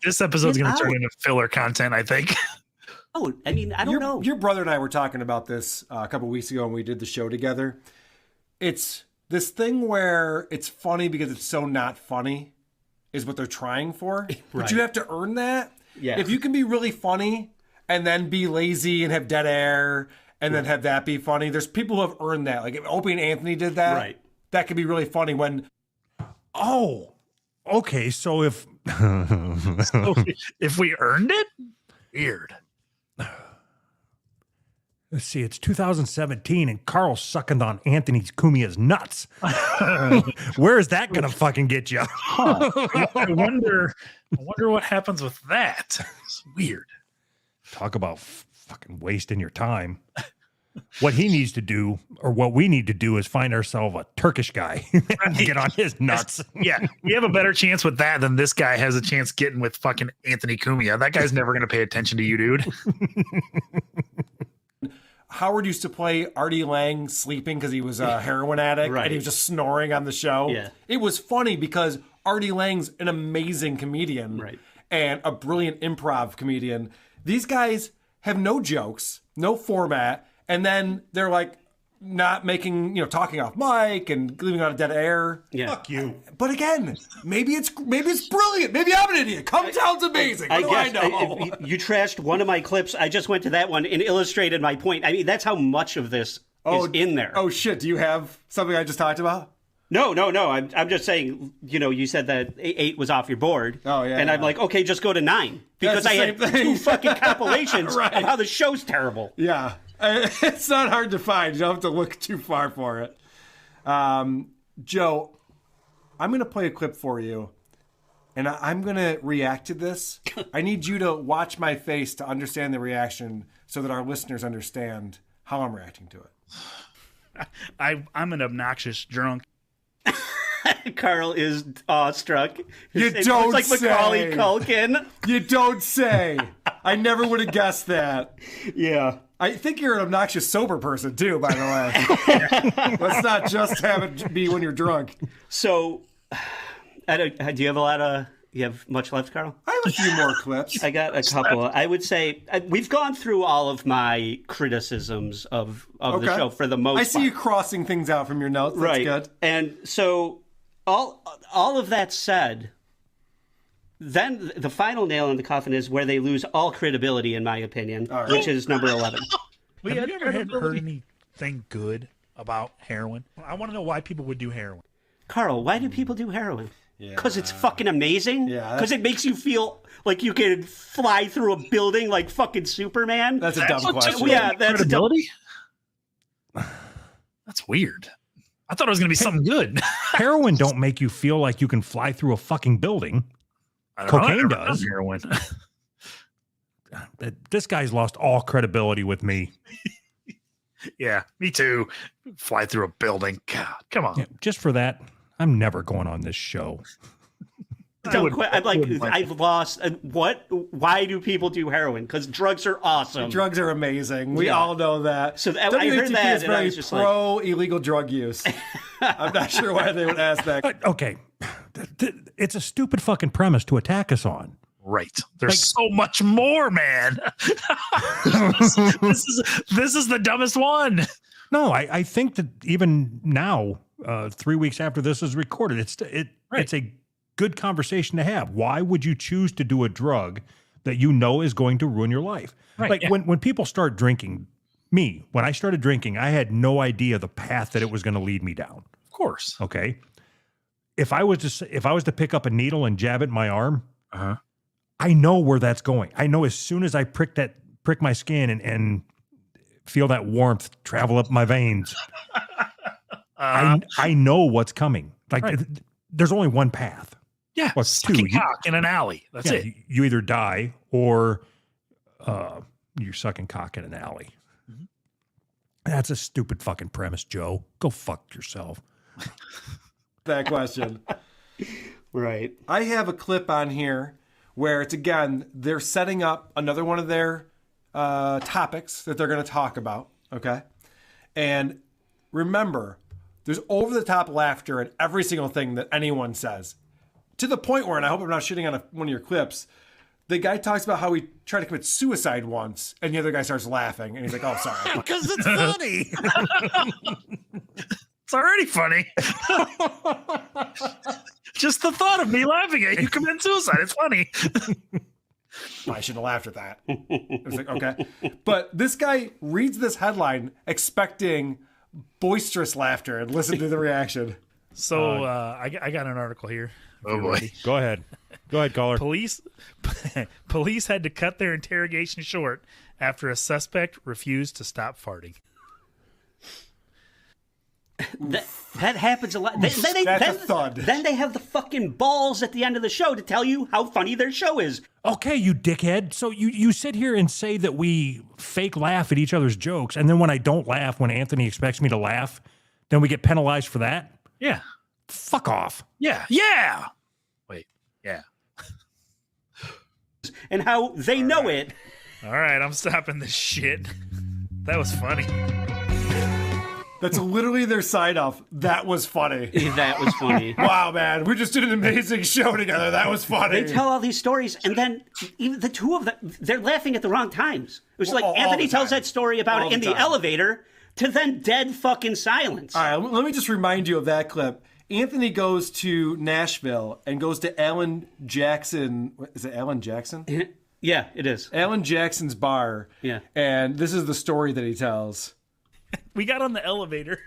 This episode's going to turn into filler content, I think. Oh, I mean, I don't know. Your brother and I were talking about this a couple weeks ago when we did the show together. It's this thing where it's funny because it's so not funny is what they're trying for. Right. But you have to earn that. Yeah. If you can be really funny and then be lazy and have dead air and then have that be funny, there's people who have earned that. Like if Opie and Anthony did that, right. That could be really funny when... Oh, okay. So if we earned it, weird. Let's see, it's 2017 and Carl's sucking on Anthony Cumia's nuts. Where is that gonna fucking get you? I wonder what happens with that. It's weird. Talk about fucking wasting your time. What he needs to do, or what we need to do, is find ourselves a Turkish guy and get on his nuts. Yeah, we have a better chance with that than this guy has a chance getting with fucking Anthony Cumia. That guy's never gonna pay attention to you, dude. Howard used to play Artie Lang sleeping because he was a heroin addict, right. And he was just snoring on the show. Yeah. It was funny because Artie Lang's an amazing comedian, right. And a brilliant improv comedian. These guys have no jokes, no format, and then they're like not making, talking off mic and leaving out of dead air. Yeah. Fuck you. But again, maybe it's brilliant. Maybe I'm an idiot. Come Town's amazing. What do I know? You trashed one of my clips. I just went to that one and illustrated my point. I mean, that's how much of this is in there. Oh shit! Do you have something I just talked about? No. I'm just saying. You said that 8 was off your board. Oh yeah. And I'm like, okay, just go to 9 because I had 2 fucking compilations right. of how the show's terrible. Yeah. It's not hard to find. You don't have to look too far for it. Joe, I'm going to play a clip for you, and I'm going to react to this. I need you to watch my face to understand the reaction so that our listeners understand how I'm reacting to it. I'm an obnoxious drunk. Carl is awestruck. You don't like say. Macaulay Culkin. You don't say. I never would have guessed that. Yeah. I think you're an obnoxious sober person too, by the way. Let's not just have it be when you're drunk. So, do you have much left, Carl? I have a few more clips. I got a couple. I would say we've gone through all of my criticisms of the show for the most part. I see you crossing things out from your notes. That's right. Good. And so all of that said, then the final nail in the coffin is where they lose all credibility, in my opinion, right. which is number 11. Have you ever heard anything good about heroin? I want to know why people would do heroin. Carl, why do people do heroin? Yeah. Because it's fucking amazing? Yeah. Because it makes you feel like you can fly through a building like fucking Superman? That's a dumb question. Yeah, that's credibility? That's weird. I thought it was going to be something good. Heroin don't make you feel like you can fly through a fucking building. Cocaine does. Heroin. This guy's lost all credibility with me. Yeah, me too. Fly through a building. God, come on. Yeah, just for that, I'm never going on this show. I'm like, I've lost. What? Why do people do heroin? Because drugs are awesome. Drugs are amazing. We all know that. So I heard that, is and I very was just pro illegal drug use. I'm not sure why they would ask that. Okay, it's a stupid fucking premise to attack us on. Right. There's so much more, man. this is the dumbest one. No, I think that even now, 3 weeks after this is recorded, it's a good conversation to have. Why would you choose to do a drug that you know is going to ruin your life? Right, like when people start drinking, me, when I started drinking, I had no idea the path that it was going to lead me down. Of course. Okay. If I was to pick up a needle and jab it in my arm, I know where that's going. I know as soon as I prick my skin and feel that warmth travel up my veins, I know what's coming. Like there's only one path. Yeah, well, sucking cock in an alley. That's it. You either die or you're sucking cock in an alley. Mm-hmm. That's a stupid fucking premise, Joe. Go fuck yourself. That question. Right. I have a clip on here where it's, again, they're setting up another one of their topics that they're going to talk about, okay? And remember, there's over-the-top laughter in every single thing that anyone says. To the point where, and I hope I'm not shitting on one of your clips, the guy talks about how he tried to commit suicide once, and the other guy starts laughing, and he's like, oh, sorry. Because it's funny. It's already funny. Just the thought of me laughing at you commit suicide. It's funny. I shouldn't have laughed at that. It was like, okay. But this guy reads this headline expecting boisterous laughter and listen to the reaction. So I got an article here. Oh boy. Go ahead, caller. Police had to cut their interrogation short after a suspect refused to stop farting. That happens a lot. That's a thud. Then they have the fucking balls at the end of the show to tell you how funny their show is. Okay, you dickhead. So you sit here and say that we fake laugh at each other's jokes, and then when I don't laugh, when Anthony expects me to laugh, then we get penalized for that? Yeah. Fuck off. Yeah. Yeah. Wait. Yeah. And how they know it. All right, I'm stopping this shit. That was funny. That's literally their sign-off. That was funny. That was funny. Wow, man. We just did an amazing show together. That was funny. They tell all these stories, and then even the two of them, they're laughing at the wrong times. It was like Anthony tells that story about it in the elevator to then dead fucking silence. All right, let me just remind you of that clip. Anthony goes to Nashville and goes to Alan Jackson. Is it Alan Jackson? Yeah, it is. Alan Jackson's bar. Yeah. And this is the story that he tells. We got on the elevator.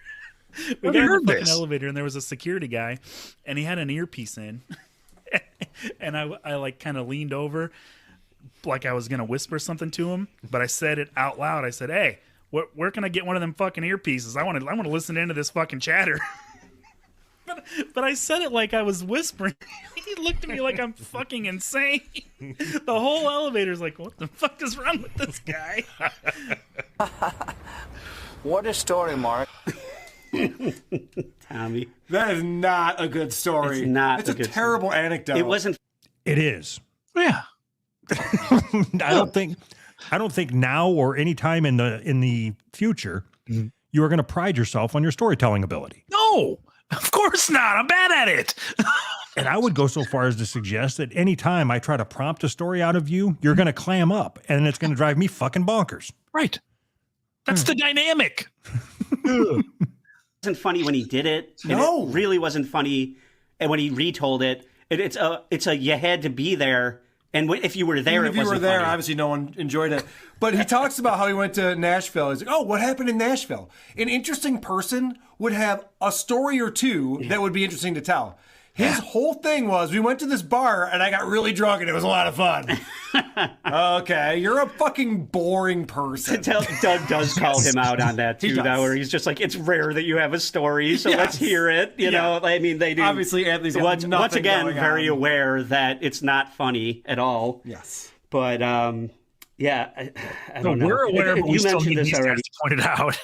We got on the fucking elevator, and there was a security guy, and he had an earpiece in. And I like kind of leaned over like I was going to whisper something to him, but I said it out loud. I said, hey, where can I get one of them fucking earpieces? I want to listen into this fucking chatter. But I said it like I was whispering. He looked at me like I'm fucking insane. The whole elevator's like, what the fuck is wrong with this guy? What a story, Mark. Tommy. That is not a good story. It's not. It's a terrible anecdote. It wasn't. It is. Yeah. I don't think now or any time in the future you are going to pride yourself on your storytelling ability. No, of course not. I'm bad at it. And I would go so far as to suggest that any time I try to prompt a story out of you, you're going to clam up, and it's going to drive me fucking bonkers. Right. That's the dynamic. It wasn't funny when he did it. No. It really wasn't funny. And when he retold it, it's a you had to be there. And if you were there, if you were there, obviously no one enjoyed it. But he talks about how he went to Nashville. He's like, oh, what happened in Nashville? An interesting person would have a story or two that would be interesting to tell. His whole thing was, we went to this bar and I got really drunk and it was a lot of fun. Okay, you're a fucking boring person. Doug does call him out on that too, though, where he's just like, it's rare that you have a story, so let's hear it. You know, I mean, they do. Obviously, Anthony's got once again going very on. aware that it's not funny at all. Yes. But, yeah, I don't know. We're aware, but we still mentioned need this these guys already. to point it out.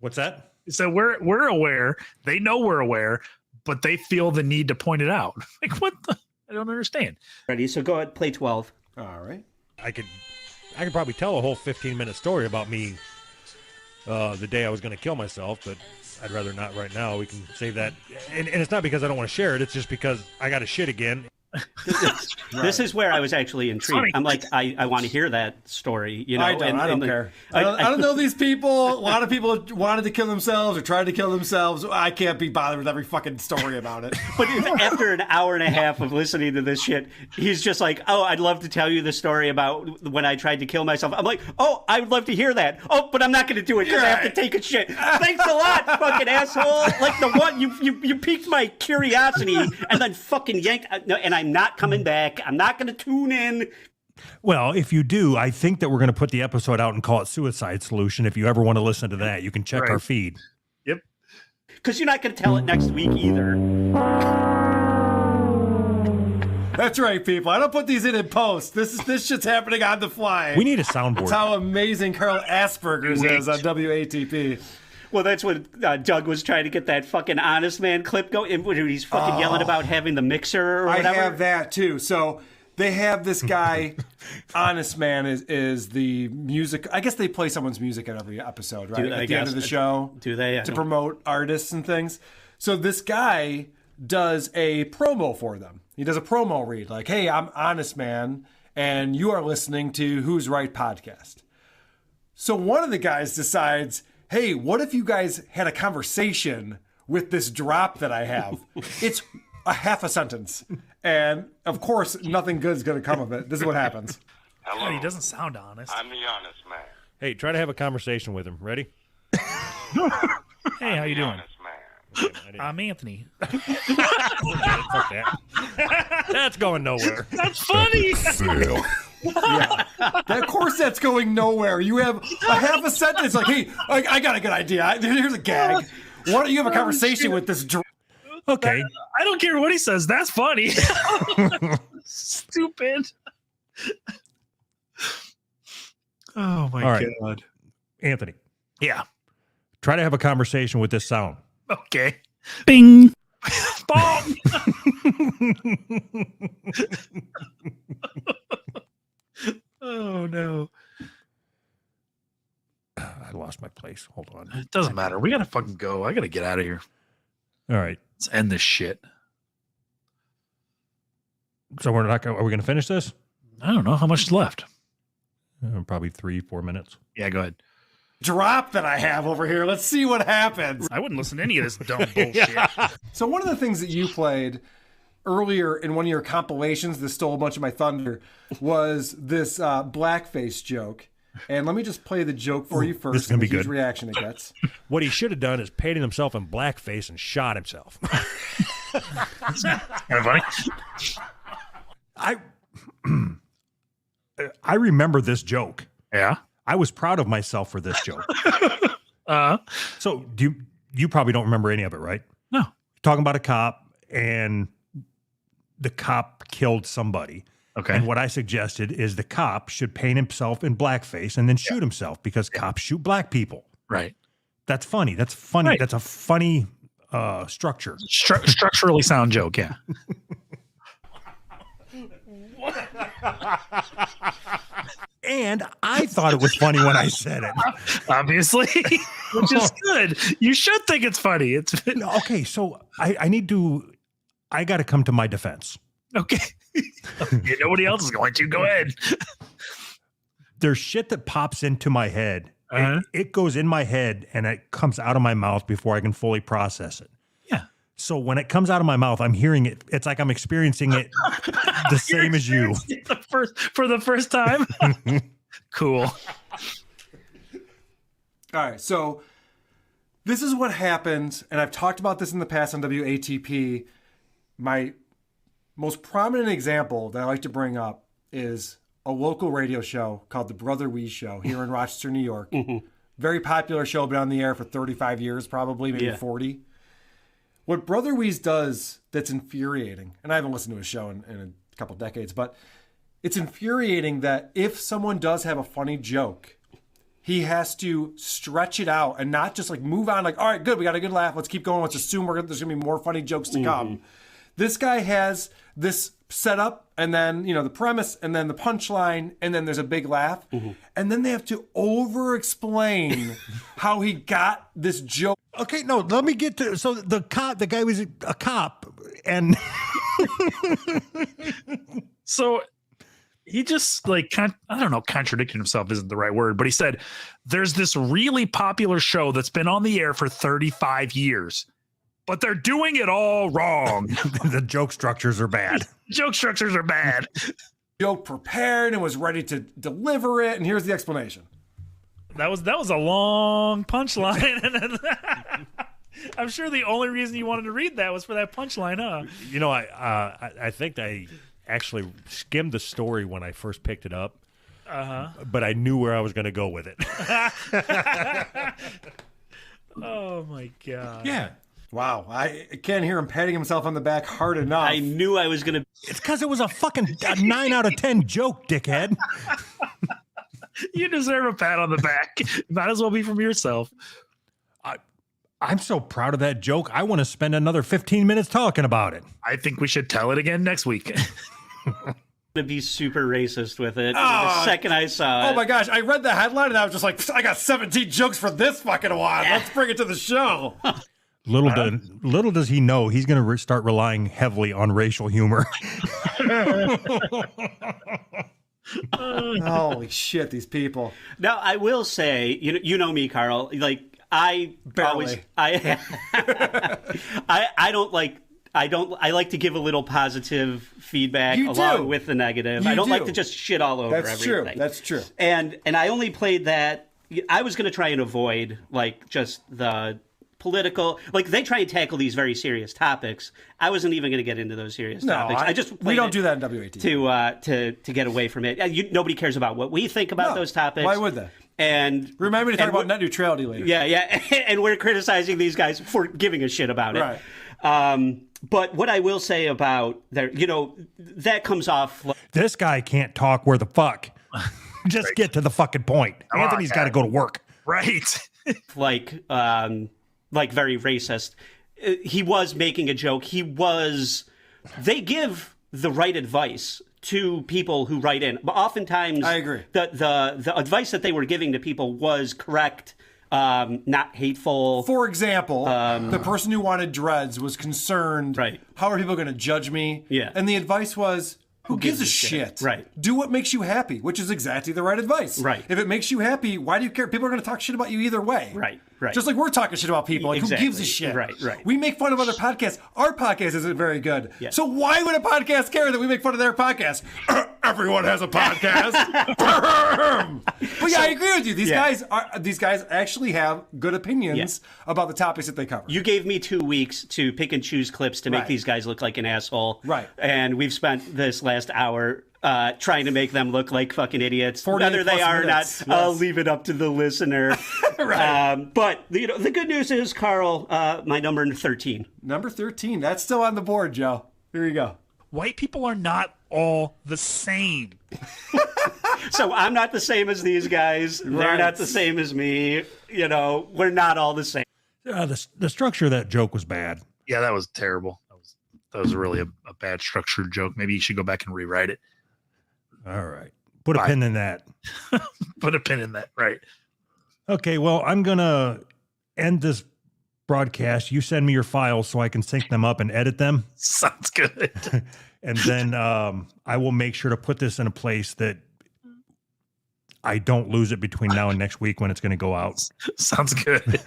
What's that? So we're aware. They know we're aware, but they feel the need to point it out. Like, what the? I don't understand. Ready? So go ahead, play 12. All right. I could probably tell a whole 15-minute story about me the day I was going to kill myself, but I'd rather not right now. We can save that. And it's not because I don't want to share it. It's just because I got to shit again. This is where I was actually intrigued. I'm like, I want to hear that story. You know, I don't care. I don't know these people. A lot of people wanted to kill themselves or tried to kill themselves. I can't be bothered with every fucking story about it. But after an hour and a half of listening to this shit, he's just like, oh, I'd love to tell you the story about when I tried to kill myself. I'm like, oh, I would love to hear that. Oh, but I'm not going to do it because I have to take a shit. Thanks a lot, fucking asshole. Like the one, you piqued my curiosity and then fucking yanked. And I'm not coming back. I'm not going to tune in. Well, if you do, I think that we're going to put the episode out and call it Suicide Solution. If you ever want to listen to that, you can check our feed. Yep. Because you're not going to tell it next week either. That's right, people. I don't put these in post. This shit's happening on the fly. We need a soundboard. That's how amazing Carl Asperger's is on WATP. Well, that's what Doug was trying to get that fucking Honest Man clip going. When he's fucking yelling about having the mixer or whatever. I have that too. So they have this guy, Honest Man is the music. I guess they play someone's music in every episode, right? At the end of the show. Do they? To promote artists and things. So this guy does a promo for them. He does a promo read like, hey, I'm Honest Man, and you are listening to Who's Right Podcast. So one of the guys decides, hey, what if you guys had a conversation with this drop that I have? It's a half a sentence. And, of course, nothing good is going to come of it. This is what happens. Hello. God, he doesn't sound honest. I'm the honest man. Hey, try to have a conversation with him. Ready? Hey, how you doing? Honest man. I'm Anthony. Fuck that. That's going nowhere. That's funny. Yeah. Of course that's going nowhere. You have a half a sentence like, hey, I got a good idea. Here's a gag. Why don't you have a conversation with this Okay. I don't care what he says. That's funny. Stupid. Oh, my God. Anthony. Yeah. Try to have a conversation with this sound. Okay. Bing. Bong. Oh, no. I lost my place. Hold on. It doesn't matter. We got to fucking go. I got to get out of here. All right. Let's end this shit. So we're not. Are we going to finish this? I don't know. How much is left? Probably 3-4 minutes. Yeah, go ahead. Drop that I have over here. Let's see what happens. I wouldn't listen to any of this dumb bullshit. So one of the things that you played earlier in one of your compilations that stole a bunch of my thunder was this blackface joke. And let me just play the joke for you first. This is going to be good. Reaction it gets. What he should have done is painted himself in blackface and shot himself. That's kind of funny. I remember this joke. Yeah. I was proud of myself for this joke. So you probably don't remember any of it, right? No. Talking about a cop and the cop killed somebody. Okay. And what I suggested is the cop should paint himself in blackface and then shoot himself because cops shoot black people. Right. That's funny. That's funny. Right. That's a funny structure. Structurally sound joke, yeah. And I thought it was funny when I said it. Obviously, which is good. You should think it's funny. It's okay. So I got to come to my defense. Okay. Nobody else is going to. Go ahead. There's shit that pops into my head. It goes in my head and it comes out of my mouth before I can fully process it. Yeah. So when it comes out of my mouth, I'm hearing it. It's like I'm experiencing it the same as you. For the first time? Cool. All right. So this is what happens. And I've talked about this in the past on WATP. My most prominent example that I like to bring up is a local radio show called The Brother Wee Show here in Rochester, New York. Mm-hmm. Very popular show, been on the air for 35 years, probably, maybe 40. What Brother Wee's does that's infuriating, and I haven't listened to his show in a couple decades, but it's infuriating that if someone does have a funny joke, he has to stretch it out and not just like move on like, all right, good, we got a good laugh, let's keep going, let's assume there's going to be more funny jokes to come. This guy has this setup and then, the premise and then the punchline and then there's a big laugh. And then they have to over-explain how he got this joke. Okay, no, let me get to... So the guy was a cop and... So he just like, I don't know, contradicting himself isn't the right word, but he said, there's this really popular show that's been on the air for 35 years, but they're doing it all wrong. The joke structures are bad. Joke structures are bad. Joke prepared and was ready to deliver it, and here's the explanation. That was a long punchline. I'm sure the only reason you wanted to read that was for that punchline, huh? You know, I think I actually skimmed the story when I first picked it up, but I knew where I was going to go with it. Oh my god! Yeah. Wow, I can't hear him patting himself on the back hard enough. I knew I was gonna. It's because it was a fucking 9 out of 10 joke, dickhead. You deserve a pat on the back. Might as well be from yourself. I'm so proud of that joke. I want to spend another 15 minutes talking about it. I think we should tell it again next week. To be super racist with it. The second I saw it. Oh my gosh, I read the headline and I was just like, I got 17 jokes for this fucking one. Let's bring it to the show. Little does he know he's going to start relying heavily on racial humor. Holy shit, these people. Now, I will say, you know me, Carl. Like, I like to give a little positive feedback along with the negative. I don't like to just shit all over everything. That's true. And I only played that. I was going to try and avoid like just the political, like they try and tackle these very serious topics. I wasn't even going to get into those serious topics. We don't do that in WATP to get away from it. Nobody cares about what we think about those topics. Why would they? And remind me to talk about net neutrality later. Yeah, and we're criticizing these guys for giving a shit about it. Right. But what I will say about that comes off. This guy can't talk where the fuck. Just get to the fucking point. Anthony's got to go to work. Right. like very racist. He was making a joke. They give the right advice to people who write in. But oftentimes, I agree. The advice that they were giving to people was correct, not hateful. For example, the person who wanted dreads was concerned, how are people going to judge me? Yeah. And the advice was, who gives a shit? Right. Do what makes you happy, which is exactly the right advice. Right. If it makes you happy, why do you care? People are going to talk shit about you either way. Right. Just like we're talking shit about people. Like, Exactly. who gives a shit? Right. We make fun of other podcasts. Our podcast isn't very good. Yeah. So why would a podcast care that we make fun of their podcast? Everyone has a podcast. But yeah, I agree with you. These guys actually have good opinions about the topics that they cover. You gave me 2 weeks to pick and choose clips to make these guys look like an asshole. Right. And we've spent this last hour trying to make them look like fucking idiots. Whether they are or not, I'll leave it up to the listener. But the good news is, Carl, my number 13. Number 13. That's still on the board, Joe. Here you go. White people are not all the same. So I'm not the same as these guys. They're not the same as me. We're not all the same. The structure of that joke was bad. Yeah, that was terrible. That was really a bad structured joke. Maybe you should go back and rewrite it. All right. Put a pin in that. Put a pin in that. Right. Okay. Well, I'm going to end this broadcast. You send me your files so I can sync them up and edit them. Sounds good. And then I will make sure to put this in a place that I don't lose it between now and next week when it's going to go out. Sounds good.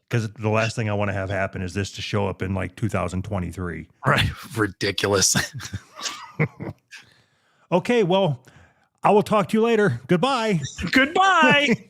Because the last thing I want to have happen is this to show up in like 2023. Right. Ridiculous. Okay, well, I will talk to you later. Goodbye. Goodbye.